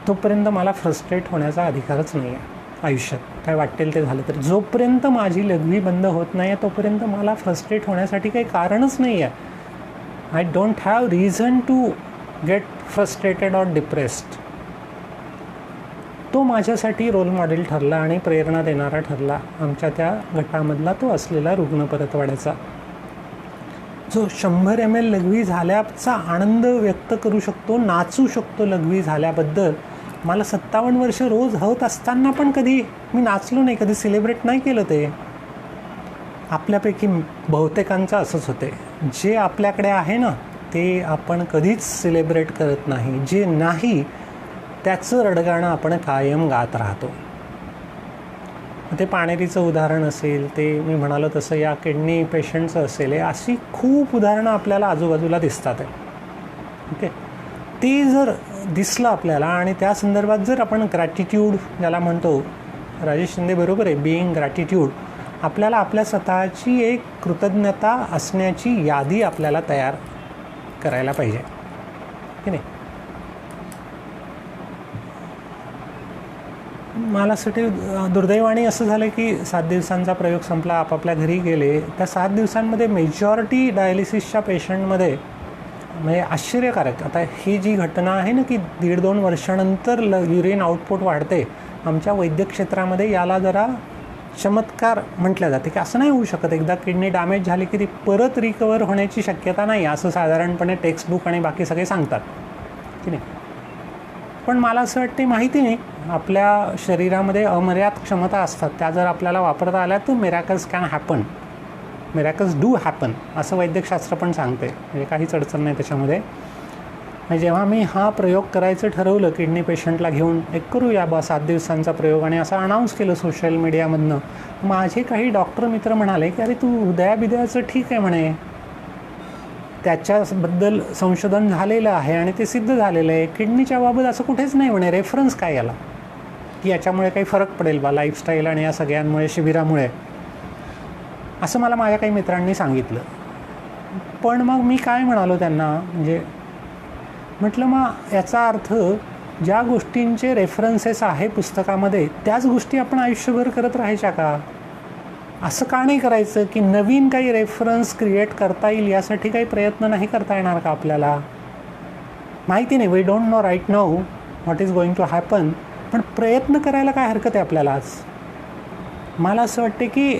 तोपर्यंत मला फ्रस्ट्रेट होण्याचा अधिकारच नाही आहे आयुष्यात. काय वाटेल ते झालं तर, जोपर्यंत माझी लघवी बंद होत नाही आहे तोपर्यंत मला फ्रस्ट्रेट होण्यासाठी काही कारणच नाही आहे. I don't have reason to get frustrated or depressed. तो माझ्यासाठी रोल मॉडेल ठरला आणि प्रेरणा देणारा ठरला, आमच्या त्या गटामधला तो असलेला रुग्ण परतवाड्याचा. जो 100 ml लघवी झाल्याचा आनंद व्यक्त करू शकतो, नाचू शकतो लघवी झाल्याबद्दल. मला 57 वर्ष रोज होत असताना पण कधी मी नाचलो नाही, कधी सेलिब्रेट नाही केलं. ते आपल्यापैकी बहुतेकांचं असंच होते. जे आपल्याकडे आहे ना ते आपण कधीच सेलिब्रेट करत नाही. जे नाही त्याचं रडगाणं आपण कायम गात राहतो. ते पाणेरीचं उदाहरण असेल, ते मी म्हणालो तसं या किडनी पेशंटचं असेल, अशी खूप उदाहरणं आपल्याला आजूबाजूला दिसतात आहे. ओके, ते जर दिसलं आपल्याला आणि त्या संदर्भात जर आपण ग्रॅटिट्यूड ज्याला म्हणतो, राजेश शिंदे बरोबर आहे, बिईंग ग्रॅटिट्यूड, आपल्याला आपल्या स्वतःची एक कृतज्ञता असण्याची यादी आपल्याला तयार करायला पाहिजे की नाही. मला असं दुर्दैवाने असं झालं की 7 दिवसांचा प्रयोग संपला, आपापल्या घरी गेले. त्या 7 दिवसांमध्ये मेजॉरिटी डायलिसिसच्या पेशंटमध्ये म्हणजे आश्चर्यकारक, आता ही जी घटना आहे ना की 1.5-2 वर्षानंतर युरिन आउटपुट वाढते, आमच्या वैद्यक क्षेत्रामध्ये याला जरा चमत्कार म्हटलं जाते की असं नाही होऊ शकत. एकदा किडनी डॅमेज झाली की ती परत रिकवर होण्याची शक्यता नाही, असं साधारणपणे टेक्स्टबुक आणि बाकी सगळे सांगतात की नाही. पण मला असं वाटते, माहिती नाही, आपल्या शरीरामध्ये अमर्याद क्षमता असतात, त्या जर आपल्याला वापरता आल्या तर miracles can happen, miracles do happen, असं वैद्यकशास्त्र पण सांगते. म्हणजे काहीच अडचण नाही त्याच्यामध्ये. जेव्हा मी हा प्रयोग करायचं ठरवलं किडनी पेशंटला घेऊन, एक करूया 7 दिवसांचा प्रयोग, आणि असं अनाऊन्स केलं सोशल मीडियामधनं, माझे काही डॉक्टर मित्र म्हणाले की अरे तू हृदयाबिदयाचं ठीक आहे म्हणे, त्याच्याबद्दल संशोधन झालेलं आहे आणि ते सिद्ध झालेलं आहे, किडनीच्या बाबत असं कुठेच नाही म्हणे, रेफरन्स काय याला की याच्यामुळे काही फरक पडेल बा लाईफस्टाईल आणि या सगळ्यांमुळे, शिबिरामुळे, असं मला माझ्या काही मित्रांनी सांगितलं. पण मग मी काय म्हणालो त्यांना, म्हणजे म्हटलं मग याचा अर्थ ज्या गोष्टींचे रेफरन्सेस आहे पुस्तकामध्ये त्याच गोष्टी आपण आयुष्यभर करत राहायच्या का? असं का नाही करायचं की नवीन काही रेफरन्स क्रिएट करता येईल यासाठी काही प्रयत्न नाही करता येणार का आपल्याला? माहिती नाही, we don't know right now what is going to happen, पण प्रयत्न करायला काय हरकत आहे आपल्याला आज? मला असं वाटते की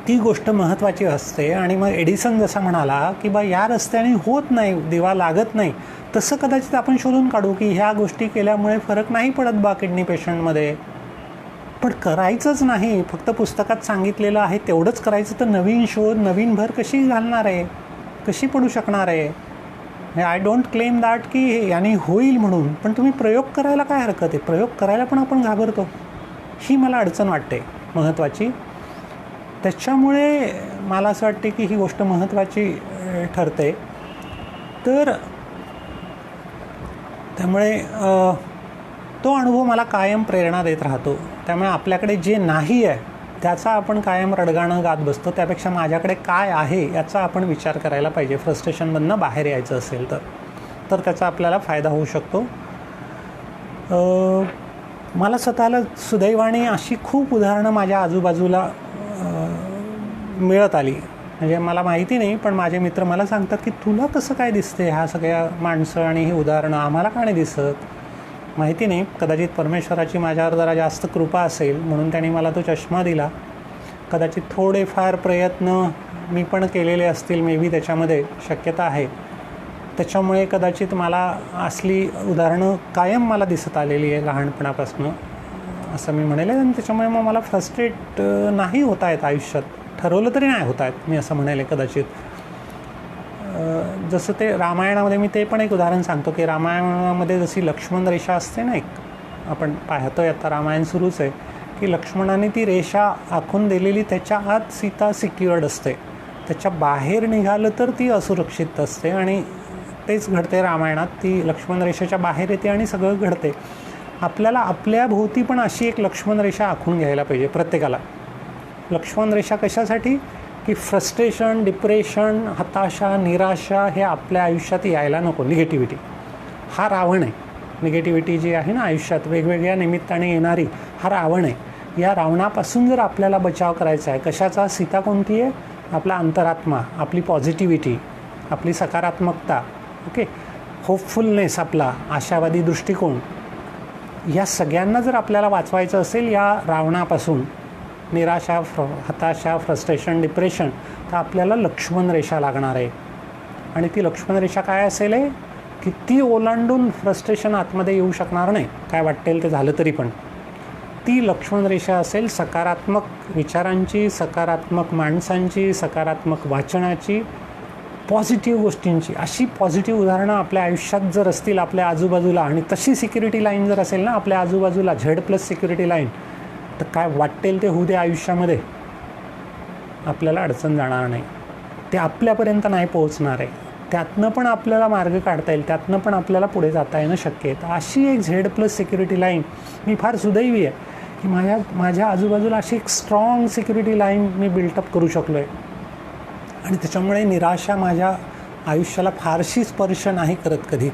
ती गोष्ट महत्त्वाची असते. आणि मग एडिसन जसा म्हणाला की बा या रस्त्याने होत नाही, दिवा लागत नाही, तसं कदाचित आपण शोधून काढू की ह्या गोष्टी केल्यामुळे फरक नाही पडत बा किडनी पेशंटमध्ये. पण करायचंच नाही, फक्त पुस्तकात सांगितलेलं आहे तेवढंच करायचं, तर नवीन शोध, नवीन भर कशी घालणार आहे, कशी पडू शकणार आहे? आय डोंट क्लेम दॅट की याने होईल म्हणून, पण तुम्ही प्रयोग करायला काय हरकत आहे? प्रयोग करायला पण आपण घाबरतो, ही मला अडचण वाटते महत्त्वाची. त्याच्यामुळे मला असं वाटते की ही गोष्ट महत्त्वाची ठरते. तर त्यामुळे तो अनुभव मला कायम प्रेरणा देत राहतो. त्यामुळे आपल्याकडे जे नाही आहे त्याचा आपण कायम रडगाणं गात बसतो, त्यापेक्षा माझ्याकडे काय आहे याचा आपण विचार करायला पाहिजे. फ्रस्ट्रेशनमधनं बाहेर यायचं असेल तर त्याचा आपल्याला फायदा होऊ शकतो. मला स्वतःला सुदैवाने अशी खूप उदाहरणं माझ्या आजूबाजूला मिळत आली. म्हणजे मला माहिती नाही, पण माझे मित्र मला सांगतात की तुला कसं काय दिसते ह्या सगळ्या माणसं आणि ही उदाहरणं, आम्हाला का नाही दिसत? माहिती नाही, कदाचित परमेश्वराची माझ्यावर जरा जास्त कृपा असेल म्हणून त्यांनी मला तो चष्मा दिला. कदाचित थोडेफार प्रयत्न मी पण केलेले असतील, मे बी त्याच्यामध्ये शक्यता आहे. त्याच्यामुळे कदाचित मला असली उदाहरणं कायम मला दिसत आलेली आहे लहानपणापासून, असं मी म्हणेल. आणि त्याच्यामुळे मग मला फ्रस्ट्रेट नाही होता येत आयुष्यात, ठरवलं तरी नाही होत आहेत, मी असं म्हणेल कदाचित. जसं ते रामायणामध्ये, मी ते पण एक उदाहरण सांगतो की रामायणामध्ये जशी लक्ष्मण रेषा असते ना, एक आपण पाहतो आहे आता रामायण सुरूच आहे की लक्ष्मणाने ती रेषा आखून दिलेली, त्याच्या आत सीता सिक्युअर्ड असते, त्याच्या बाहेर निघालं तर ती असुरक्षित असते. आणि तेच घडते रामायणात, ती लक्ष्मण रेषेच्या बाहेर येते आणि सगळं घडते. आपल्याला आपल्या भोवती पण अशी एक लक्ष्मण रेषा आखून घ्यायला पाहिजे प्रत्येकाला. लक्ष्मण रेषा कशासाठी? की फ्रस्ट्रेशन, डिप्रेशन, हताशा, निराशा हे आपल्या आयुष्यात यायला नको. निगेटिव्हिटी हा रावण आहे. निगेटिव्हिटी जी आहे ना आयुष्यात वेगवेगळ्या निमित्ताने येणारी, हा रावण आहे. या रावणापासून जर आपल्याला बचाव करायचा आहे, कशाचा? सीता कोणती आहे? आपला अंतरात्मा, आपली पॉझिटिव्हिटी, आपली सकारात्मकता, ओके, होपफुलनेस, आपला आशावादी दृष्टिकोन, या सगळ्यांना जर आपल्याला वाचवायचं असेल या रावणापासून, निराशा, हताशा, फ्रस्ट्रेशन, डिप्रेशन, तर आपल्याला लक्ष्मण रेषा लागणार आहे. आणि ती लक्ष्मण रेषा काय असेल आहे की ती ओलांडून फ्रस्ट्रेशन आतमध्ये येऊ शकणार नाही, काय वाटेल ते झालं तरी. पण ती लक्ष्मण रेषा असेल सकारात्मक विचारांची, सकारात्मक माणसांची, सकारात्मक वाचनाची, पॉझिटिव्ह गोष्टींची. अशी पॉझिटिव्ह उदाहरणं आपल्या आयुष्यात जर असतील आपल्या आजूबाजूला, आणि तशी सिक्युरिटी लाईन जर असेल ना आपल्या आजूबाजूला, Z+ सिक्युरिटी लाईन, तर काय वाटेल ते होऊ दे आयुष्यामध्ये, आपल्याला अडचण जाणार नाही. ते आपल्यापर्यंत नाही पोहोचणार आहे. त्यातनं पण आपल्याला मार्ग काढता येईल, त्यातनं पण आपल्याला पुढे जाता येणं शक्य आहे. तर अशी एक Z+ सिक्युरिटी लाईन, मी फार सुदैवी आहे की माझ्या आजूबाजूला अशी एक स्ट्रॉंग सिक्युरिटी लाईन मी बिल्टअप करू शकलो आहे. आणि त्याच्यामुळे निराशा माझ्या आयुष्याला फारशी स्पर्श नाही करत कधी,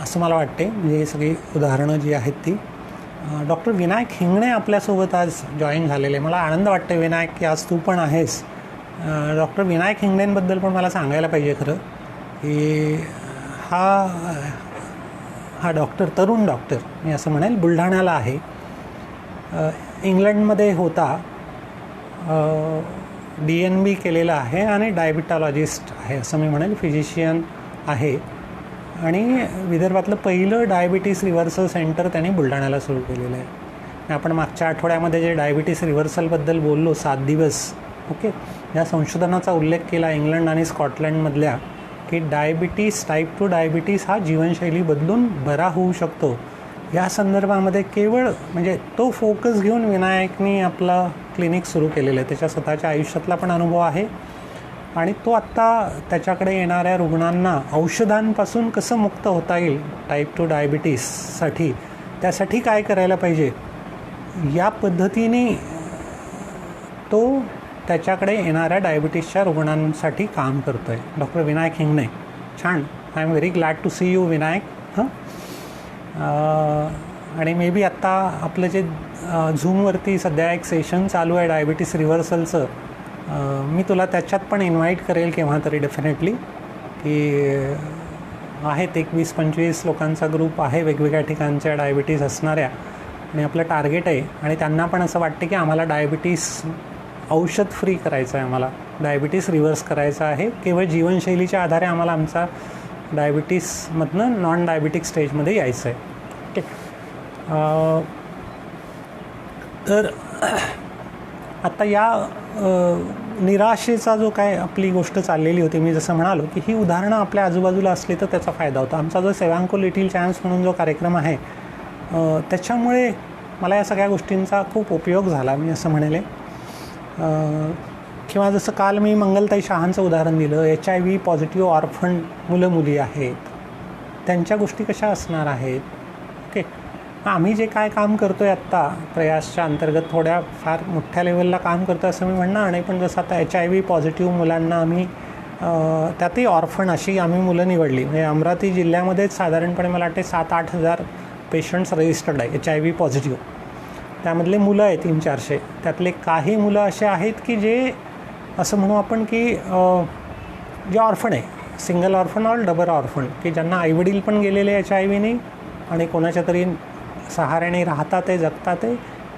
असं मला वाटते. म्हणजे ही सगळी उदाहरणं जी आहेत ती. डॉक्टर विनायक हिंगणे आपल्यासोबत आज जॉईन झालेले. मला आनंद वाटते विनायक की आज तू पण आहेस. डॉक्टर विनायक हिंगणेंबद्दल पण मला सांगायला पाहिजे खरं की हा डॉक्टर, तरुण डॉक्टर मी असं म्हणेल, बुलढाण्याला आहे. इंग्लंडमध्ये होता, DNB केलेलं आहे आणि डायबिटॉलॉजिस्ट आहे असं मी म्हणेल, फिजिशियन आहे. आणि विदर्भातलं पहिलं डायबिटीस रिव्हर्सल सेंटर त्यांनी बुलढाण्याला सुरू केलेलं आहे. आपण मागच्या आठवड्यामध्ये जे डायबिटीस रिव्हर्सलबद्दल बोललो 7 दिवस, ओके, या संशोधनाचा उल्लेख केला इंग्लंड आणि स्कॉटलंडमधल्या, की डायबिटीस, टाईप 2 डायबिटीस हा जीवनशैली बदलून बरा होऊ शकतो. या संदर्भामध्ये केवळ म्हणजे तो फोकस घेऊन विनायकनी आपला क्लिनिक सुरू केलेलं आहे. त्याच्या स्वतःच्या आयुष्यातला पण अनुभव आहे आणि तो आत्ता त्याच्याकडे येणाऱ्या रुग्णांना औषधांपासून कसं मुक्त होता येईल टाईप 2 डायबिटीससाठी, त्यासाठी काय करायला पाहिजे या पद्धतीने तो त्याच्याकडे येणाऱ्या डायबिटीसच्या रुग्णांसाठी काम करतो आहे. डॉक्टर विनायक हिंगणे, छान. I am very glad to see you Vinayak. आणि मे बी आत्ता आपलं जे झूमवरती सध्या एक सेशन चालू आहे डायबिटीस रिव्हर्सलचं, मी तुला त्याच्यात पण इन्व्हाइट करेल केव्हा तरी डेफिनेटली. की आहेत एक 20-25 लोकांचा ग्रुप आहे वेगवेगळ्या ठिकाणच्या डायबिटीस असणाऱ्या, आणि आपलं टार्गेट आहे. आणि त्यांना पण असं वाटतं की आम्हाला डायबिटीस औषध फ्री करायचं आहे, आम्हाला डायबिटीस रिव्हर्स करायचं आहे. केवळ जीवनशैलीच्या आधारे आम्हाला आमचा डायबिटीसमधनं नॉन डायबिटिक स्टेजमध्ये यायचं आहे. ओके. तर आत्ता या निराशेचा जो काय आपली गोष्ट चाललेली होती, मी जसं म्हणालो की ही उदाहरणं आपल्या आजूबाजूला असली तर त्याचा फायदा होता. आमचा जो सेवांको लिटिल चॅम्प्स म्हणून जो कार्यक्रम आहे त्याच्यामुळे मला या सगळ्या गोष्टींचा खूप उपयोग झाला, मी असं म्हणेल. किंवा जसं काल मी मंगलताई शहांचं उदाहरण दिलं, HIV पॉझिटिव्ह ऑर्फन मुलं मुली आहेत, त्यांच्या गोष्टी कशा असणार आहेत. ओके. आम्ही जे काय काम करतो आहे आत्ता प्रयासच्या अंतर्गत, थोड्या फार मोठ्या लेवलला काम करतो असं मी म्हणणार नाही, पण जसं आता HIV पॉझिटिव्ह मुलांना आम्ही त्यातही ऑर्फन अशी आम्ही मुलं निवडली. म्हणजे अमरावती जिल्ह्यामध्येच साधारणपणे मला वाटते 7-8 हजार पेशंट्स रजिस्टर्ड आहे HIV पॉझिटिव्ह. त्यामधले मुलं आहेत 300-400. त्यातले काही मुलं असे आहेत की जे असं म्हणू आपण की जे ऑर्फन आहे, सिंगल ऑर्फन और डबल ऑर्फन, की ज्यांना आईवडील पण गेलेले HIVने आणि कोणाच्या तरी सहाऱ्याने राहतात आहे, जगतात आहे,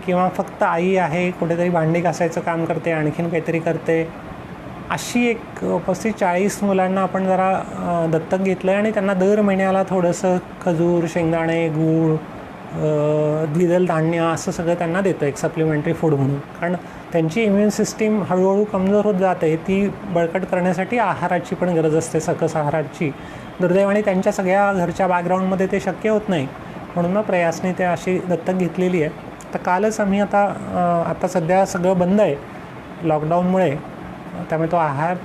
किंवा फक्त आई आहे, कुठेतरी भांडी घासायचं काम करते, आणखीन काहीतरी करते. अशी एक 35-40 मुलांना आपण जरा दत्तक घेतलं आहे आणि त्यांना दर महिन्याला थोडंसं खजूर, शेंगदाणे, गूळ, द्विदल धान्य असं सगळं त्यांना देतो एक सप्लिमेंटरी फूड म्हणून. कारण त्यांची इम्युन सिस्टीम हळूहळू कमजोर होत जाते, ती बळकट करण्यासाठी आहाराची पण गरज असते, सकस आहाराची. दुर्दैवाने त्यांच्या सगळ्या घरच्या बॅकग्राऊंडमध्ये ते शक्य होत नाही, म्हणून मग प्रयासने ते अशी दत्तक घेतलेली आहे. तर कालच आम्ही आता सध्या सगळं बंद आहे लॉकडाऊनमुळे, त्यामुळे तो आहार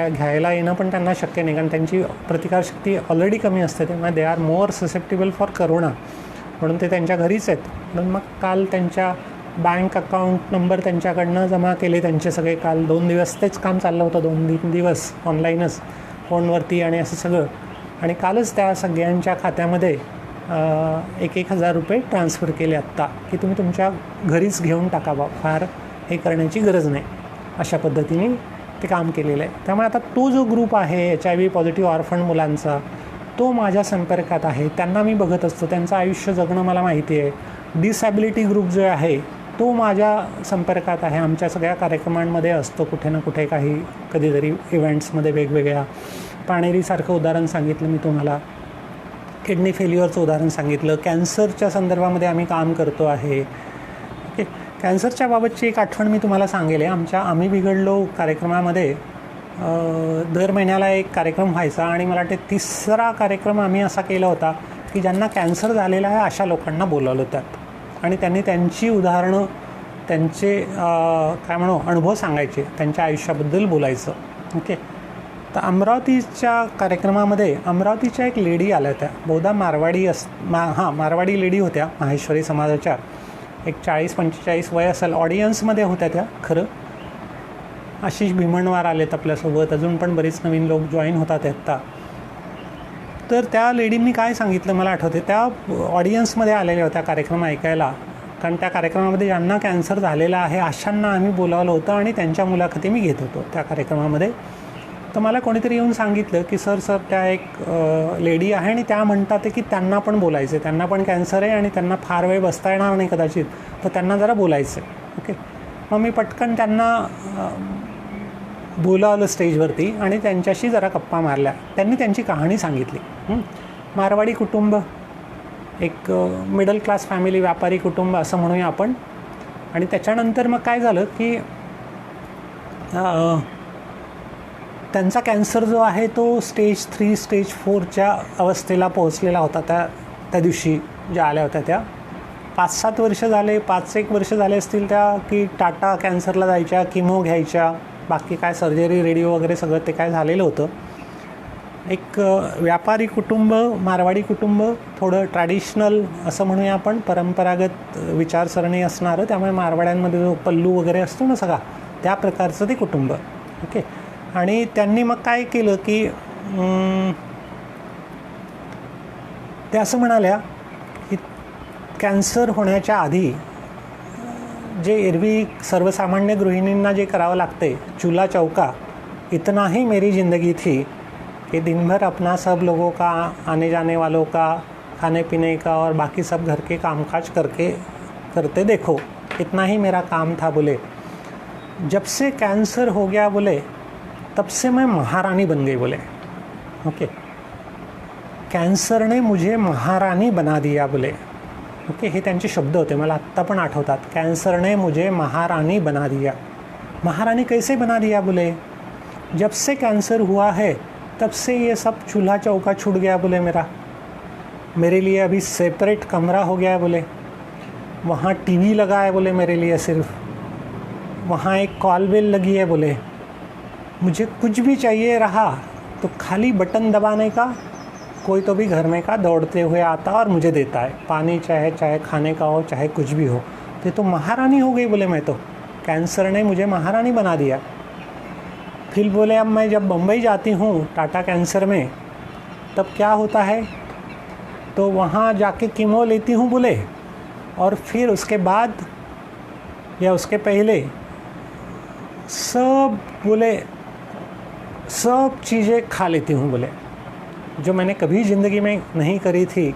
घ्यायला येणं पण त्यांना शक्य नाही, कारण त्यांची प्रतिकारशक्ती ऑलरेडी कमी असते. त्यामुळे they are more susceptible for corona, म्हणून ते त्यांच्या घरीच आहेत. म्हणून मग काल त्यांच्या बँक अकाउंट नंबर त्यांच्याकडनं जमा केले त्यांचे सगळे. काल 2 दिवस तेच काम चाललं होतं, 2-3 दिवस ऑनलाईनच, फोनवरती आणि असं सगळं. आणि कालच त्या सगळ्यांच्या खात्यामध्ये 1,000 रुपये ट्रान्सफर केले आत्ता, की तुम्ही तुमच्या घरीच घेऊन टाका बा, फार हे करण्याची गरज नाही, अशा पद्धतीने ते काम केलेलं आहे. त्यामुळे आता तो जो ग्रुप आहे HIV पॉझिटिव्ह ऑर्फन मुलांचा, तो माझ्या संपर्कात आहे, त्यांना मी बघत असतो, त्यांचं आयुष्य जगणं मला माहिती आहे. डिसॅबिलिटी ग्रुप जो आहे तो माझ्या संपर्कात आहे. आमच्या सगळ्या कार्यक्रमांमध्ये असतो कुठे ना कुठे, काही कधीतरी इव्हेंट्समध्ये वेगवेगळ्या. पाणेरीसारखं उदाहरण सांगितलं मी तुम्हाला, किडनी फेल्युअरचं उदाहरण सांगितलं, कॅन्सरच्या संदर्भामध्ये आम्ही काम करतो आहे. ओके, कॅन्सरच्या बाबतची एक आठवण मी तुम्हाला सांगेल. आमच्या आम्ही बिघडलो कार्यक्रमामध्ये दर महिन्याला एक कार्यक्रम व्हायचा आणि मला वाटते 3रा कार्यक्रम आम्ही असा केला होता की ज्यांना कॅन्सर झालेला आहे अशा लोकांना बोलावलं त्यात आणि त्यांनी त्यांची उदाहरणं, त्यांचे काय म्हणू अनुभव सांगायचे, त्यांच्या आयुष्याबद्दल बोलायचं. ओके, तर अमरावतीच्या कार्यक्रमामध्ये अमरावतीच्या एक लेडी आल्या होत्या, बहुधा मारवाडी मारवाडी लेडी होत्या, माहेश्वरी समाजाच्या. एक 40-45 वय असेल. ऑडियन्समध्ये होत्या त्या. खरं आशिष भीमणवार आलेत आपल्यासोबत, अजून पण बरेच नवीन लोक जॉईन होतात आत्ता. तर त्या लेडींनी काय सांगितलं मला आठवते, त्या ऑडियन्समध्ये आलेल्या होत्या कार्यक्रम ऐकायला, कारण त्या कार्यक्रमामध्ये ज्यांना कॅन्सर झालेला आहे अशांना आम्ही बोलावलं होतं आणि त्यांच्या मुलाखती मी घेत होतो त्या कार्यक्रमामध्ये. तर मला कोणीतरी येऊन सांगितलं की सर त्या एक लेडी आहे आणि त्या म्हणतात की त्यांना पण बोलायचं आहे, त्यांना पण कॅन्सर आहे आणि त्यांना फार वेळ बसता येणार नाही कदाचित, तर त्यांना जरा बोलायचं आहे. ओके, मग मी पटकन त्यांना बोलावलं स्टेजवरती आणि त्यांच्याशी जरा गप्पा मारल्या. त्यांनी त्यांची कहाणी सांगितली. मारवाडी कुटुंब, एक मिडल क्लास फॅमिली, व्यापारी कुटुंब असं म्हणूया आपण. आणि त्याच्यानंतर मग काय झालं की त्यांचा कॅन्सर जो आहे तो स्टेज 3 स्टेज 4च्या अवस्थेला पोहोचलेला होता त्या दिवशी ज्या आल्या होत्या त्या. 5-7 वर्ष झाले, 5-1 वर्ष झाले असतील त्या की टाटा कॅन्सरला जायच्या, किमो घ्यायच्या, बाकी काय सर्जरी, रेडिओ वगैरे सगळं ते काय झालेलं होतं. एक व्यापारी कुटुंब, मारवाडी कुटुंब, थोडं ट्रॅडिशनल असं म्हणूया आपण, परंपरागत विचारसरणी असणारं, त्यामुळे मारवाड्यांमध्ये जो पल्लू वगैरे असतो ना सगळा, त्या प्रकारचं ते कुटुंब. ओके, आणि त्यांनी मग काय केलं की ते असं म्हणाल्या की कॅन्सर होण्याच्या आधी जे एरवी सर्वसामान्य गृहिणींना जे करावं लागते, चूल्हा चौका, इतना ही मेरी ज़िंदगी थी कि दिन भर अपना सब लोगों का, आने जाने वालों का, खाने पीने का और बाकी सब घर के कामकाज करते देखो, इतना ही मेरा काम था. बोले जब से कैंसर हो गया बोले तब से मैं महारानी बन गई. बोले ओके, कॅन्सर ने मुझे महारानी बना दिया. बोले ओके, हे त्यांचे शब्द होते, मला आत्ता पण आठवतात. कॅन्सर ने मुझे महारानी बना दिया. महारानी कैसे बना दिया? बोले जब से कैंसर हुआ है तब से ये सब चूल्हा चौका छूट गया. बोले मेरे लिए अभी सेपरेट कमरा हो गया है. बोले वहाँ टीवी लगा है. बोले मेरे लिए सिर्फ वहाँ एक कॉल बेल लगी है. बोले मुझे कुछ भी चाहिए रहा तो खाली बटन दबाने का, कोई तो भी घर में का दौड़ते हुए आता और मुझे देता है. पानी चाहे खाने का हो, चाहे कुछ भी हो. तो महारानी हो गई. बोले मैं तो, कैंसर ने मुझे महारानी बना दिया. फिर बोले अब मैं जब बम्बई जाती हूँ टाटा कैंसर में, तब क्या होता है, तो वहाँ जाके कीमो लेती हूँ. बोले और फिर उसके बाद या उसके पहले सब चीज़ें खा लेती हूँ. बोले जो मैंने कभी ज़िंदगी में नहीं करी थी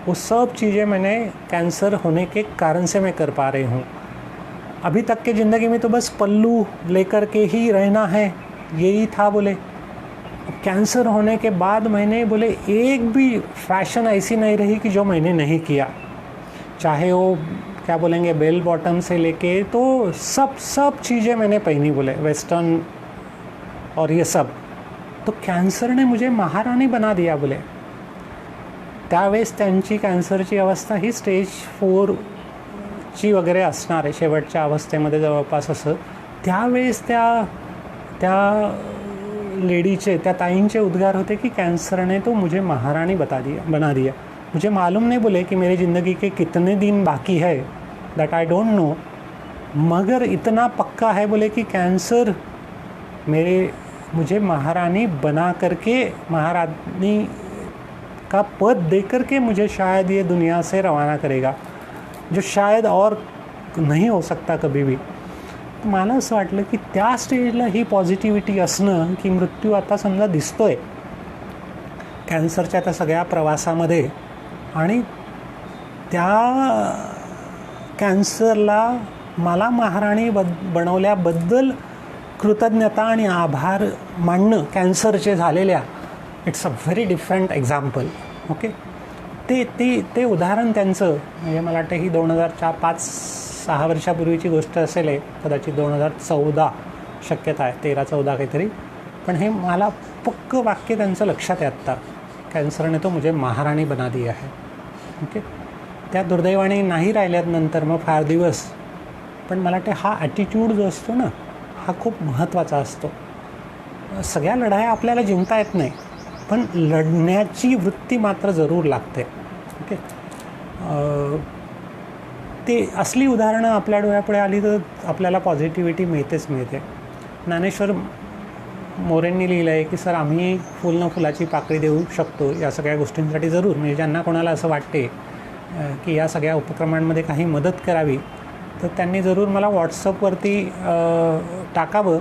वो सब चीज़ें मैंने कैंसर होने के कारण से मैं कर पा रही हूँ. अभी तक के ज़िंदगी में तो बस पल्लू लेकर के ही रहना है, यही था. बोले कैंसर होने के बाद मैंने, बोले एक भी फैशन ऐसी नहीं रही कि जो मैंने नहीं किया, चाहे वो क्या बोलेंगे बेल बॉटम से लेके तो सब चीज़ें मैंने पहनी. बोले वेस्टर्न और ये सब. तो कॅन्सर ने मुझे महारानी बना दिया. बोले त्यावेळेस त्यांची कॅन्सरची अवस्था ही स्टेज 4ची वगैरे असणार आहे, शेवटच्या अवस्थेमध्ये जवळपास असं. त्यावेळेस त्या लेडीचे, त्या ताईंचे उद्गार होते की कैंसर ने तो मुझे महारानी बना दिया. मुझे मालूम नहीं. बोले कि मेरी ज़िंदगी के कितने दिन बाकी है, दैट आई डोंट नो, मगर इतना पक्का है. बोले कि कैंसर मुझे महारानी बना करके, महारानी का पद दे करके मुझे शायद ये दुनिया से रवाना करेगा, जो शायद और नहीं हो सकता कभी भी. मला असं वाटलं की त्या स्टेजला ही पॉझिटिव्हिटी असणं, की मृत्यू आता समजा दिसतोय कॅन्सरच्या त्या सगळ्या प्रवासामध्ये, आणि त्या कॅन्सरला मला महाराणी बनवल्याबद्दल कृतज्ञता आणि आभार मानणं कॅन्सरचे झालेल्या, it's a very different example. Okay, ते उदाहरण त्यांचं म्हणजे मला वाटतं ही 2005-6 वर्षापूर्वीची गोष्ट असेल आहे, कदाचित 2014 शक्यता आहे, 13-14 काहीतरी. पण हे मला पक्क वाक्य त्यांचं लक्षात आहे आत्ता, कॅन्सरने तो मुझे महाराणी बना दिया है. ओके, त्या दुर्दैवाने नाही राहिल्यात नंतर मग फार दिवस. पण मला वाटतं हा ॲटिट्यूड जो असतो ना, हा खूप महत्त्वाचा असतो. सगळ्या लढाया आपल्याला जिंकता येत नाही, पण लढण्याची वृत्ती मात्र जरूर लागते. ओके, ते असली उदाहरणं आपल्या डोळ्यापुढे आली तर आपल्याला पॉझिटिव्हिटी मिळते. ज्ञानेश्वर मोरेंनी लिहिलं आहे की सर आम्ही फुल न फुलाची पाकळी देऊ शकतो या सगळ्या गोष्टींसाठी जरूर. म्हणजे ज्यांना कोणाला असं वाटते की या सगळ्या उपक्रमांमध्ये काही मदत करावी तर त्यांनी जरूर मला व्हॉट्सअपवरती टाकावं.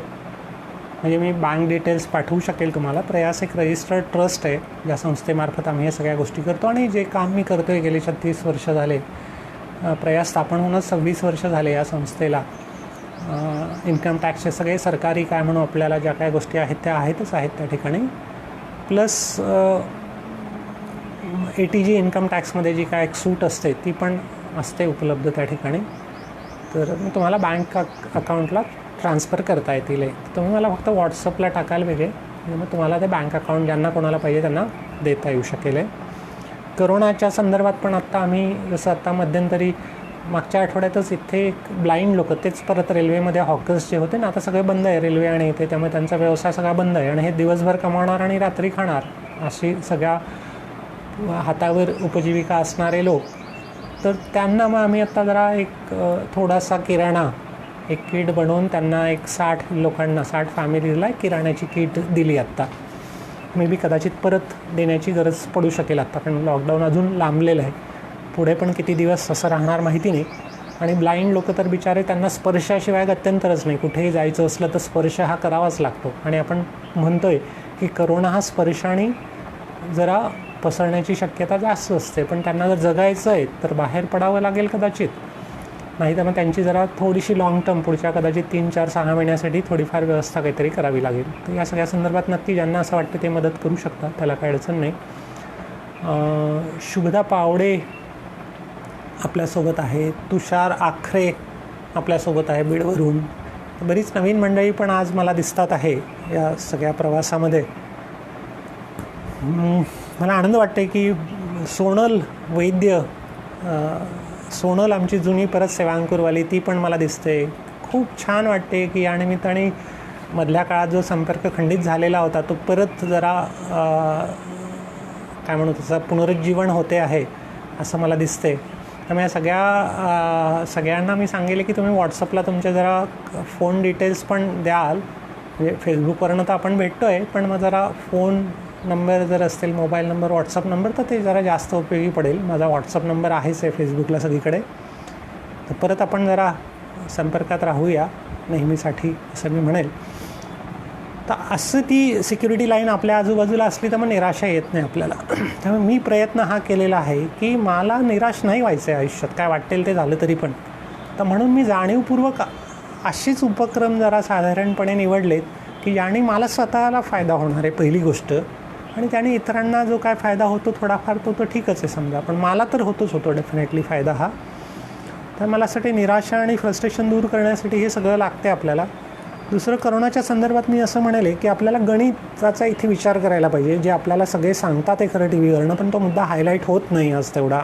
म्हणजे मी बँक डिटेल्स पाठवू शकेल तुम्हाला. प्रयास एक रजिस्टर्ड ट्रस्ट आहे, ज्या संस्थेमार्फत आम्ही या सगळ्या गोष्टी करतो. आणि जे काम मी करतो आहे गेली 36 वर्ष झाले, प्रयास स्थापन होऊनच 26 वर्ष झाले या संस्थेला. इन्कम टॅक्सचे सगळे सरकारी काय म्हणू आपल्याला ज्या काय गोष्टी आहेत त्या आहेत त्या ठिकाणी. प्लस ATG इन्कम टॅक्समध्ये जी काय एक सूट असते ती पण असते उपलब्ध त्या ठिकाणी. तर मी तुम्हाला बँक अकाउंटला ट्रान्सफर करता येतील. तुम्ही मला फक्त व्हॉट्सअपला टाकाल वेगळे, म्हणजे मग तुम्हाला ते बँक अकाउंट ज्यांना कोणाला पाहिजे त्यांना देता येऊ शकेल. करोनाच्या संदर्भात पण आत्ता आम्ही जसं आत्ता मध्यंतरी मागच्या आठवड्यातच इथे ब्लाइंड लोक, तेच परत रेल्वेमध्ये हॉकर्स जे होते ना, आता सगळे बंद आहे रेल्वे आणि इथे, त्यामुळे त्यांचा व्यवसाय सगळा बंद आहे. आणि हे दिवसभर कमावणार आणि रात्री खाणार अशी सगळ्या हातावर उपजीविका असणारे लोक, तर त्यांना मग आम्ही आत्ता जरा एक थोडासा किराणा एक किट बनवून त्यांना एक 60 लोकांना 60 फॅमिलीला किराण्याची किट दिली आत्ता. मे बी कदाचित परत देण्याची गरज पडू शकेल आत्ता, कारण लॉकडाऊन अजून लांबलेलं आहे. पुढे पण किती दिवस असं राहणार माहिती नाही. आणि ब्लाइंड लोक तर बिचारे, त्यांना स्पर्शाशिवाय गत्यंतरच नाही. कुठेही जायचं असलं तर स्पर्श हा करावाच लागतो. आणि आपण म्हणतो आहे की करोना हा स्पर्शाने जरा पसरण्याची शक्यता जास्त असते, पण त्यांना जर जगायचं आहे तर बाहेर पडावं लागेल कदाचित. नाही तर मग त्यांची जरा थोडीशी लाँग टर्म पुढच्या कदाचित 3-4-6 महिन्यासाठी थोडीफार व्यवस्था काहीतरी करावी लागेल. तर या सगळ्या संदर्भात नक्की ज्यांना असं वाटतं ते मदत करू शकतात, त्याला काही अडचण नाही. शुभदा पावडे आपल्यासोबत आहे, तुषार आखरे आपल्यासोबत आहे बीडवरून. बरीच नवीन मंडळी पण आज मला दिसतात आहे या सगळ्या प्रवासामध्ये. मला आनंद वाटते की सोनल वैद्य, सोनल आमची जुनी परत सेवांकूरवाली, ती पण मला दिसते. खूप छान वाटते की या निमित्ताने मधल्या काळात जो संपर्क खंडित झालेला होता तो परत जरा काय म्हणू तसं पुनरुज्जीवन होते आहे असं मला दिसते. त्यामुळे सगळ्यांना मी सांगेल की तुम्ही व्हॉट्सअपला तुमचे जरा फोन डिटेल्स पण द्याल. म्हणजे फेसबुकवरनं तर आपण भेटतो आहे, पण मग जरा फोन नंबर जर असतील, मोबाईल नंबर, व्हॉट्सअप नंबर, तर ते जरा जास्त उपयोगी पडेल. माझा व्हॉट्सअप नंबर आहेच आहे फेसबुकला सगळीकडे. तर परत आपण जरा संपर्कात राहूया नेहमीसाठी असं मी म्हणेल. तर असं ती सिक्युरिटी लाईन आपल्या आजूबाजूला असली तर मग निराशा येत नाही आपल्याला. त्यामुळे मी प्रयत्न हा केलेला आहे की मला निराश नाही व्हायचं आहे आयुष्यात, काय वाटेल ते झालं तरी पण. तर म्हणून मी जाणीवपूर्वक असेच उपक्रम जरा साधारणपणे निवडलेत की ज्याने मला स्वतःला फायदा होणार आहे पहिली गोष्ट, आणि त्याने इतरांना जो काय फायदा होतो थोडाफार तो ठीकच आहे समजा, पण मला तर होतो डेफिनेटली फायदा हा. तर मला असं ते निराशा आणि फ्रस्ट्रेशन दूर करण्यासाठी हे सगळं लागते आपल्याला. दुसरं, करोनाच्या संदर्भात मी असं म्हणेल की आपल्याला गणिताचा इथे विचार करायला पाहिजे. जे आपल्याला सगळे सांगतात आहे खरं TV वरनं, पण तो मुद्दा हायलाईट होत नाही आज तेवढा,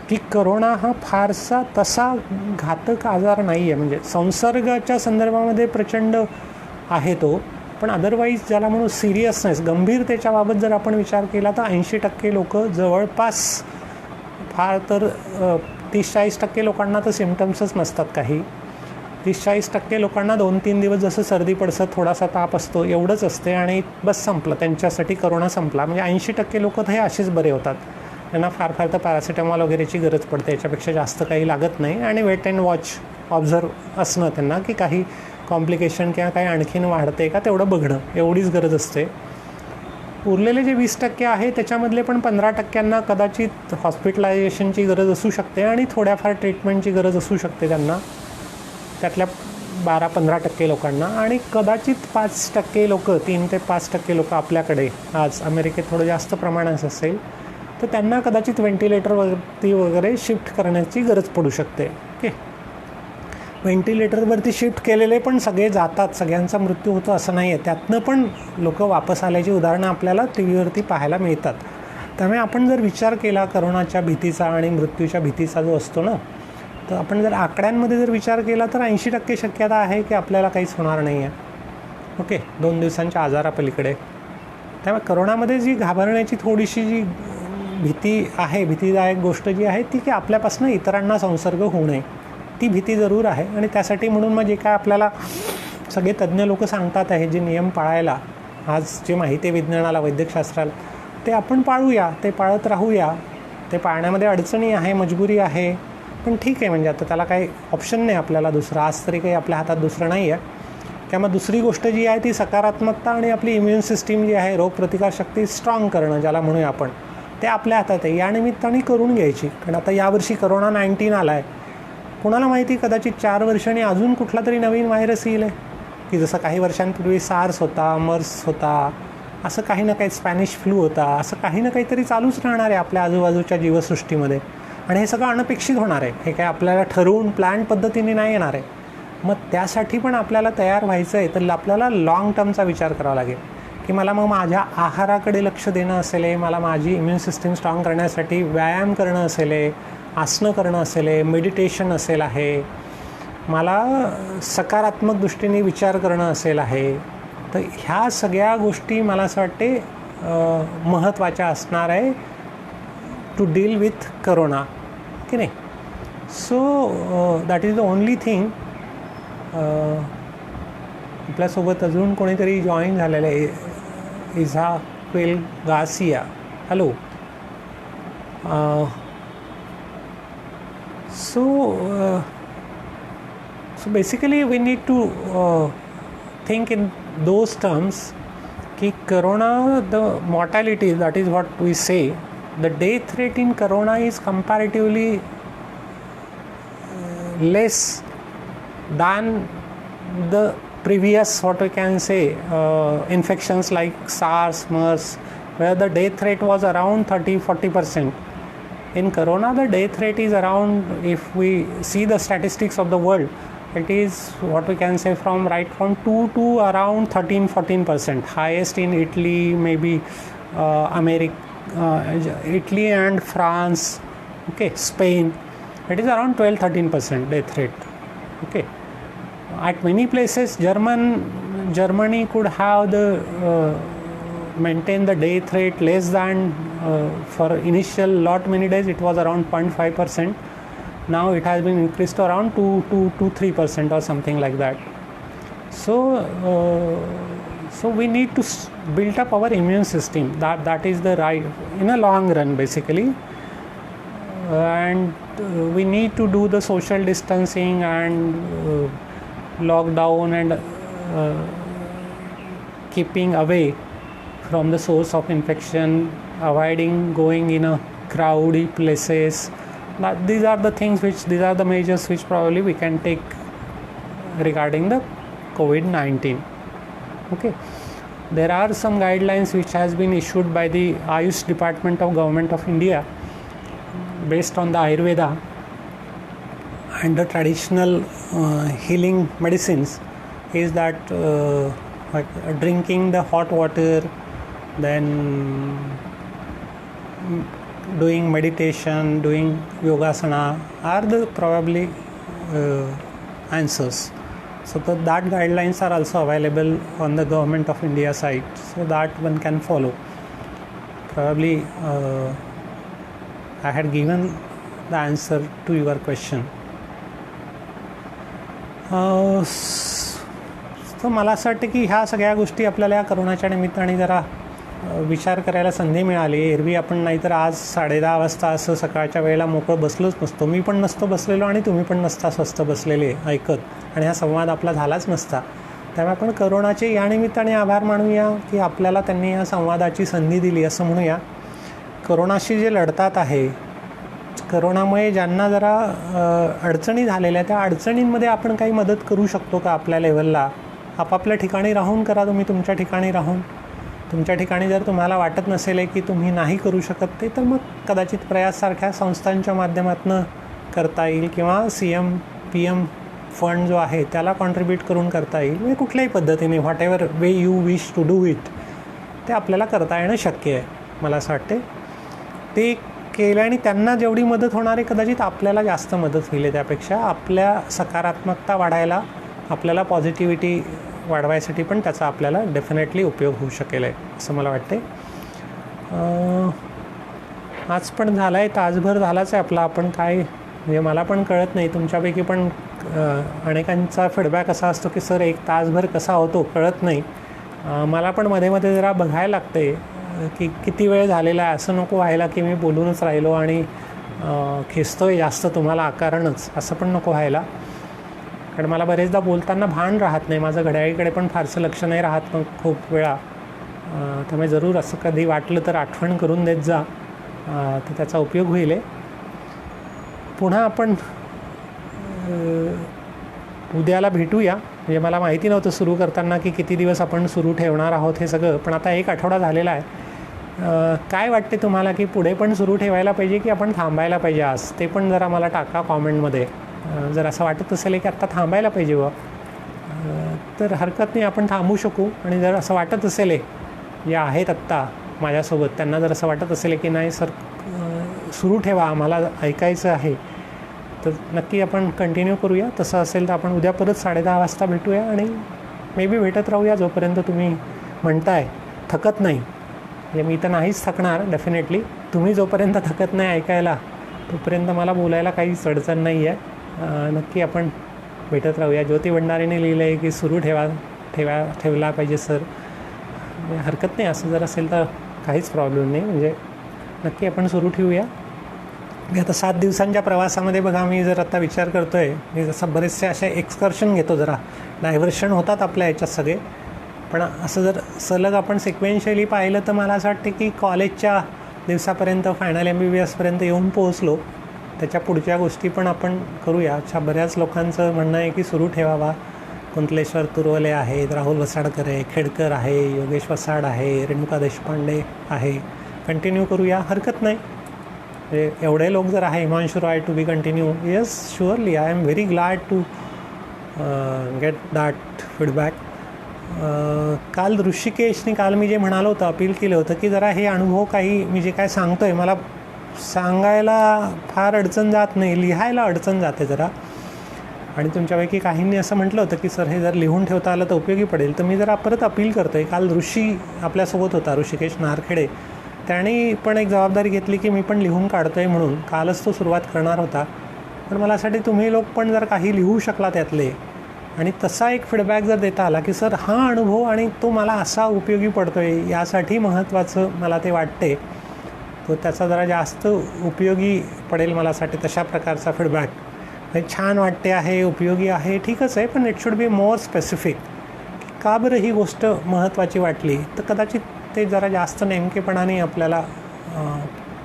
की करोना हा फारसा तसा घातक आजार नाही आहे. म्हणजे संसर्गाच्या संदर्भामध्ये प्रचंड आहे तो, पण अदरवाईज ज्याला म्हणून सिरियसनेस, गंभीरतेच्याबाबत जर आपण विचार केला तर 80% लोक जवळपास, फार तर 30-40% लोकांना तर सिम्टम्सच नसतात काही. 30-40% लोकांना 2-3 दिवस जसं सर्दी पडसं थोडासा ताप असतो एवढंच असते आणि बस संपलं, त्यांच्यासाठी करोना संपला. म्हणजे 80% लोक तर हे असेच बरे होतात. त्यांना फार तर पॅरासिटामॉल वगैरेची गरज पडते, याच्यापेक्षा जास्त काही लागत नाही. आणि वेट अँड वॉच, ऑब्झर्व असणं त्यांना की काही कॉम्प्लिकेशन किंवा काही आणखीन वाढते का तेवढं बघणं, एवढीच गरज असते. उरलेले जे 20% आहे त्याच्यामधले पण 15%ना कदाचित हॉस्पिटलायझेशनची गरज असू शकते आणि थोड्याफार ट्रीटमेंटची गरज असू शकते त्यांना. त्यातल्या 12-15% लोकांना, आणि कदाचित 5% लोक, 3 ते 5% लोक आपल्याकडे आज अमेरिकेत थोडं जास्त प्रमाणात असेल तर त्यांना कदाचित व्हेंटिलेटरवरती वगैरे शिफ्ट करण्याची गरज पडू शकते. ओके, व्हेंटिलेटरवरती शिफ्ट केलेले पण सगळे जातात, सगळ्यांचा मृत्यू होतो असं नाही आहे. त्यातनं पण लोक वापस आल्याची उदाहरणं आपल्याला टी व्हीवरती पाहायला मिळतात. त्यामुळे आपण जर विचार केला करोनाच्या भीतीचा आणि मृत्यूच्या भीतीचा जो असतो ना, तर आपण जर आकड्यांमध्ये जर विचार केला तर 80% शक्यता आहे की आपल्याला काहीच होणार नाही आहे. ओके, 2 दिवसांच्या आजारापलीकडे. त्यामुळे करोनामध्ये जी घाबरण्याची थोडीशी जी भीती आहे, भीतीदायक गोष्ट जी आहे ती की आपल्यापासून इतरांना संसर्ग होऊ नये, ती भीती जरूर आहे. आणि त्यासाठी म्हणून मग जे काय आपल्याला सगळे तज्ज्ञ लोक सांगतात आहे, जे नियम पाळायला आज जे माहिती आहे विज्ञानाला, वैद्यकशास्त्राला, ते आपण पाळूया, ते पाळत राहूया. ते पाळण्यामध्ये अडचणी आहे, मजबुरी आहे, पण ठीक आहे. म्हणजे आता त्याला काही ऑप्शन नाही आपल्याला दुसरा, आज तरी काही आपल्या हातात दुसरं नाही आहे. त्यामुळे दुसरी गोष्ट जी आहे ती सकारात्मकता आणि आपली इम्युन सिस्टीम जी आहे, रोगप्रतिकारशक्ती स्ट्रॉंग करणं ज्याला म्हणूया आपण, ते आपल्या हातात आहे. या निमित्ताने करून घ्यायची. कारण आता यावर्षी कोरोना 19 आला आहे. कुणाला माहिती, कदाचित 4 वर्षांनी अजून कुठला तरी नवीन व्हायरस येईल आहे, की जसं काही वर्षांपूर्वी सार्स होता, मर्स होता, असं काही ना काही, स्पॅनिश फ्लू होता, असं काही ना काहीतरी चालूच राहणार आहे आपल्या आजूबाजूच्या जीवसृष्टीमध्ये. आणि हे सगळं अनपेक्षित होणार आहे. हे काय आपल्याला ठरवून प्लॅन पद्धतीने नाही येणार आहे. मग त्यासाठी पण आपल्याला तयार व्हायचं आहे. तर आपल्याला लाँग टर्मचा विचार करावा लागेल की मला मग माझ्या आहाराकडे लक्ष देणं असेल, मला माझी इम्युन सिस्टीम स्ट्रॉंग करण्यासाठी व्यायाम करणं असेल, आसनं करणं असेल, मेडिटेशन असेल आहे, मला सकारात्मक दृष्टीने विचार करणं असेल आहे. तर ह्या सगळ्या गोष्टी मला असं वाटते महत्त्वाच्या असणार आहे टू डील विथ करोना, की नाही. So that is the only thing. आपल्यासोबत अजून कोणीतरी जॉईन झालेलं आहे, Ezequiel Garcia. Hello. So basically we need to think in those terms कि corona, the mortality, that is what we say, the death rate in corona is comparatively less than the previous, what we can say, infections like SARS, MERS, where the death rate was around 30-40%. In corona the death rate is around, if we see the statistics of the world, it is what we can say from 2 to around 13-14%. Highest in Italy, maybe Italy and France, okay, Spain, it is around 12-13% death rate. Okay, at many places Germany could have the maintain the death rate less than for initial lot many days it was around 0.5%. Now it has been increased to around 2-3% or something like that. So we need to build up our immune system. That is the right in a long run basically. And we need to do the social distancing and lockdown and keeping away from the source of infection, avoiding going in a crowded places. These are the things these are the measures which probably we can take regarding the COVID-19. Okay, there are some guidelines which has been issued by the Ayush Department of Government of India based on the Ayurveda and the traditional healing medicines, is that drinking the hot water, then doing meditation, doing yogasana are the probably answers. So that guidelines are also available on the Government of India site, so that one can follow. Probably I had given the answer to your question. तर मला असं वाटतं की ह्या सगळ्या गोष्टी आपल्याला या करोनाच्या निमित्ताने जरा विचार करायला संधी मिळाली. एरवी आपण नाहीतर आज 10:30 वाजता असं सकाळच्या वेळेला मोकळं बसलोच नसतो. मी पण नसतो बसलेलो आणि तुम्ही पण नसता स्वस्त बसलेले ऐकत, आणि हा संवाद आपला झालाच नसता. त्यामुळे आपण करोनाचे या निमित्ताने आभार मानूया की आपल्याला त्यांनी या संवादाची संधी दिली असं म्हणूया. करोनाशी जे लढतात आहे करोनामुळे ज्यांना जरा अडचणी झालेल्या त्या अडचणींमध्ये आपण काही मदत करू शकतो का आपल्या लेवलला? आपापल्या ठिकाणी राहून करा, तुम्ही तुमच्या ठिकाणी राहून. तुमच्या ठिकाणी जर तुम्हाला वाटत नसेल की तुम्ही नाही करू शकत ते, तर मग कदाचित प्रयाससारख्या संस्थांच्या माध्यमातून करता येईल किंवा CM-PM फंड जो आहे त्याला कॉन्ट्रीब्यूट करून करता येईल. म्हणजे कुठल्याही पद्धतीने whatever way you wish to do it ते आपल्याला करता येणं शक्य आहे. मला असं वाटते ते केलं आणि त्यांना जेवढी मदत होणार आहे कदाचित आपल्याला जास्त मदत होईल. त्यापेक्षा आपल्या सकारात्मकता वाढायला, आपल्याला पॉझिटिव्हिटी वाढवायसाठी पण त्याचा आपल्याला डेफिनेटली उपयोग होऊ शकेल आहे असं मला वाटते. आज पण झाला आहे, तासभर झालाच आहे आपला. आपण काय म्हणजे मला पण कळत नाही, तुमच्यापैकी पण अनेकांचा फीडबॅक असा असतो की सर 1 तासभर कसा होतो कळत नाही. मला पण मध्ये मध्ये जरा बघायला लागते की किती वेळ झालेला आहे. असं नको व्हायला की मी बोलूनच राहिलो आणि खेचतोय जास्त तुम्हाला आकारणच, असं पण नको व्हायला. कारण मला बरेचदा बोलताना भान राहत नाही, माझं घड्याळीकडे पण फारसं लक्ष नाही राहत मग खूप वेळा. त्यामुळे जरूर असं कधी वाटलं तर आठवण करून देत जा, तर त्याचा उपयोग होईल. पुन्हा आपण उद्याला भेटूया. म्हणजे मला माहिती नव्हतं सुरू करताना की किती दिवस आपण सुरू ठेवणार आहोत हे सगळं, पण आता 1 आठवडा झालेला आहे. काय वाटते तुम्हाला की पुढे पण सुरू ठेवायला पाहिजे की आपण थांबायला पाहिजे आज? ते पण जरा मला टाका कॉमेंटमध्ये. जर असं वाटत असेल की आत्ता थांबायला पाहिजे तर हरकत नाही, आपण थांबू शकू. आणि जर असं वाटत असेल जे आहेत आत्ता माझ्यासोबत त्यांना जर असं वाटत असेल की नाही सर सुरू ठेवा, आम्हाला ऐकायचं आहे, तर नक्की आपण कंटिन्यू करूया. तसं असेल तर आपण उद्या परत 10:30 वाजता भेटूया आणि मे बी भेटत राहूया जोपर्यंत तुम्ही म्हणताय थकत नाही. म्हणजे मी तर नाहीच थकणार डेफिनेटली. तुम्ही जोपर्यंत थकत नाही ऐकायला तोपर्यंत मला बोलायला काहीच अडचण नाही आहे. नक्की आपण भेटत राहूया. ज्योती भंडारीने लिहिलं आहे की सुरू ठेवला पाहिजे सर. हरकत नाही, असं जर असेल तर काहीच प्रॉब्लेम नाही. म्हणजे नक्की आपण सुरू ठेवूया. मी आता 7 दिवसांच्या प्रवासामध्ये बघा, मी जर आता विचार करतो आहे, मी जसं बरेचसे असे एक्सकर्शन घेतो, जरा डायव्हर्शन होतात आपल्या याच्यात सगळे. पण असं जर सलग आपण सिक्वेन्शियली पाहिलं तर मला असं वाटतं की कॉलेजच्या दिवसापर्यंत फायनल MBBSपर्यंत येऊन पोहोचलो. त्याच्या पुढच्या गोष्टी पण आपण करूया. अच्छा, बऱ्याच लोकांचं म्हणणं आहे की सुरू ठेवावा. कुंतलेश्वर तुरवले आहेत, राहुल वसाडकर आहे, खेडकर आहे, योगेश वसाड आहे, रेणुका देशपांडे आहे. कंटिन्यू करूया, हरकत नाही. एवढे लोक जर आहे, Himanshu Roy to be continue, yes surely, I am very glad to get that feedback. काल ऋषिकेशने, काल मी जे म्हणालो होतं, अपील केलं होतं की जरा हे अनुभव काही मी जे काय सांगतो आहे मला सांगायला फार अडचण जात नाही, लिहायला अडचण जाते जरा. आणि तुमच्यापैकी काहींनी असं म्हटलं होतं की सर हे जर लिहून ठेवता आलं तर उपयोगी पडेल. तर मी जरा परत अपील करतो आहे. काल ऋषी आपल्यासोबत होता, ऋषिकेश नारखेडे. त्याने पण एक जबाबदारी घेतली की मी पण लिहून काढतो आहे म्हणून. कालच तो सुरुवात करणार होता. पण मला यासाठी तुम्ही लोक पण जर काही लिहू शकला त्यातले आणि तसा एक फीडबॅक जर देता आला की सर हा अनुभव आणि तो मला असा उपयोगी पडतो आहे, यासाठी महत्त्वाचं मला ते वाटते, तो त्याचा जरा जास्त उपयोगी पडेल मलासाठी. तशा प्रकारचा फीडबॅक छान वाटते आहे, उपयोगी आहे, ठीकच आहे, पण it should be more specific. का बरं ही गोष्ट महत्त्वाची वाटली, तर कदाचित ते जरा जास्त नेमकेपणाने आपल्याला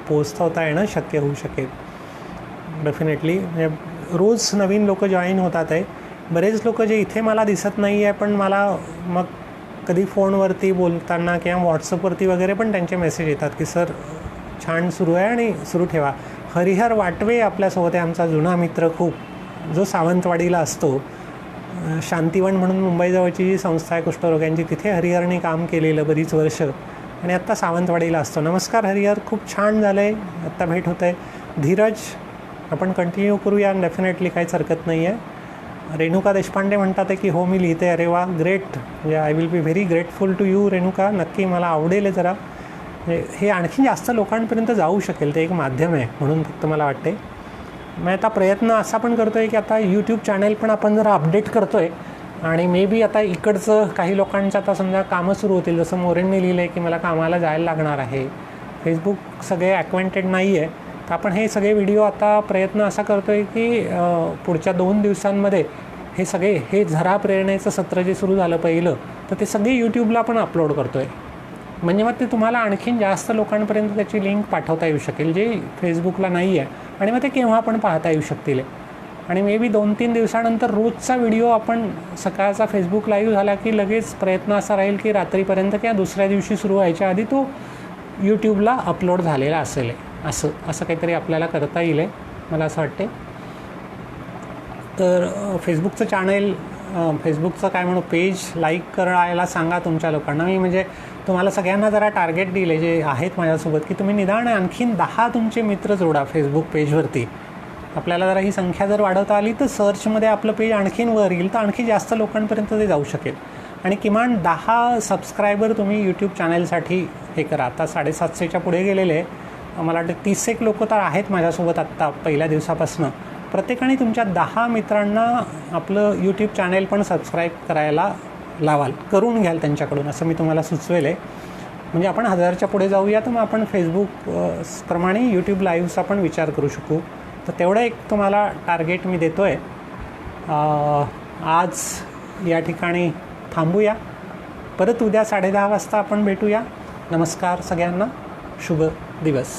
पोचवता येणं शक्य होऊ शकेल. डेफिनेटली म्हणजे रोज नवीन लोक जॉईन होतात आहे. बरेच लोक जे इथे मला दिसत नाही आहे, पण मला मग कधी फोनवरती बोलताना किंवा व्हॉट्सअपवरती वगैरे पण त्यांचे मेसेज येतात की सर छान सुरू आहे आणि सुरू ठेवा. हरिहर वाटवे आपल्यासोबत आहे, आमचा जुना मित्र खूप, जो सावंतवाडीला असतो. शांतिवन म्हणून मुंबईजवळची जी संस्था आहे कुष्ठरोग्यांची, तिथे हरिहरने काम केलेलं बरीच वर्ष आणि आत्ता सावंतवाडीला असतो. नमस्कार हरिहर, खूप छान झालं आहे, आत्ता भेट होत आहे. धीरज, आपण कंटिन्यू करूया, डेफिनेटली काहीच हरकत नाही आहे. रेणुका देशपांडे म्हणतात की हो मी लिहिते. अरे वा, ग्रेट. म्हणजे I will be very grateful to you Renuka. नक्की मला आवडेल जरा, हे आणखी जास्त लोकांपर्यंत जाऊ शकेल, ते एक माध्यम आहे म्हणून फक्त मला वाटते. मी आता प्रयत्न असा पण करतो आहे की आता यूट्यूब चॅनल पण आपण जरा अपडेट करतो आहे आणि मे बी आता इकडचं काही लोकांचं आता समजा कामं सुरू होतील, जसं मोरेंनी लिहिलं आहे की मला कामाला जायला लागणार आहे. फेसबुक सगळे ॲक्वेंटेड नाही आहे, तर आपण हे सगळे व्हिडिओ आता प्रयत्न असा करतो आहे की पुढच्या 2 दिवसांमध्ये हे झरा प्रेरणेचं सत्र जे सुरू झालं पहिलं, तर ते सगळे यूट्यूबला पण अपलोड करतो आहे. म्हणजे मग ते तुम्हाला आणखीन जास्त लोकांपर्यंत त्याची लिंक पाठवता येऊ शकेल, जे फेसबुकला नाही आहे, आणि मग ते केव्हा पण पाहता येऊ शकतील. आणि मे बी 2-3 दिवसानंतर रोजचा व्हिडिओ आपण सकाळचा फेसबुक लाईव्ह झाला की लगेच प्रयत्न असा राहील की रात्रीपर्यंत किंवा दुसऱ्या दिवशी सुरू व्हायच्या आधी तो यूट्यूबला अपलोड झालेला असेल. असं काहीतरी आपल्याला करता येईल मला असं वाटते. तर फेसबुकचं चॅनल, फेसबुकचं काय म्हणू, पेज लाईक करायला सांगा तुमच्या लोकांना. मी म्हणजे तुम्हाला सगळ्यांना जरा टार्गेट दिले जे आहेत माझ्यासोबत, की तुम्ही निदान आणखीन 10 तुमचे मित्र जोडा फेसबुक पेजवरती. आपल्याला जरा ही संख्या जर वाढवता आली तर सर्चमध्ये आपलं पेज आणखीन वर येईल, तर आणखी जास्त लोकांपर्यंत ते जाऊ शकेल. आणि किमान 10 सबस्क्रायबर तुम्ही यूट्यूब चॅनलसाठी हे करा. आता 750च्या पुढे गेलेले, मला वाटतं 30 लोक तर आहेत माझ्यासोबत आत्ता पहिल्या दिवसापासून. प्रत्येकाने तुमच्या 10 मित्रांना आपलं यूट्यूब चॅनल पण सबस्क्राईब करायला लावाल, करून घ्याल त्यांच्याकडून, असं मी तुम्हाला सुचवेल. म्हणजे आपण 1000च्या पुढे जाऊया, तर मग आपण फेसबुक प्रमाणे यूट्यूब लाईव्हचा पण विचार करू शकू. तर तेवढं एक तुम्हाला टार्गेट मी देतो आहे. आज या ठिकाणी थांबूया. परत उद्या 10:30 वाजता आपण भेटूया. नमस्कार सगळ्यांना, शुभ दिवस.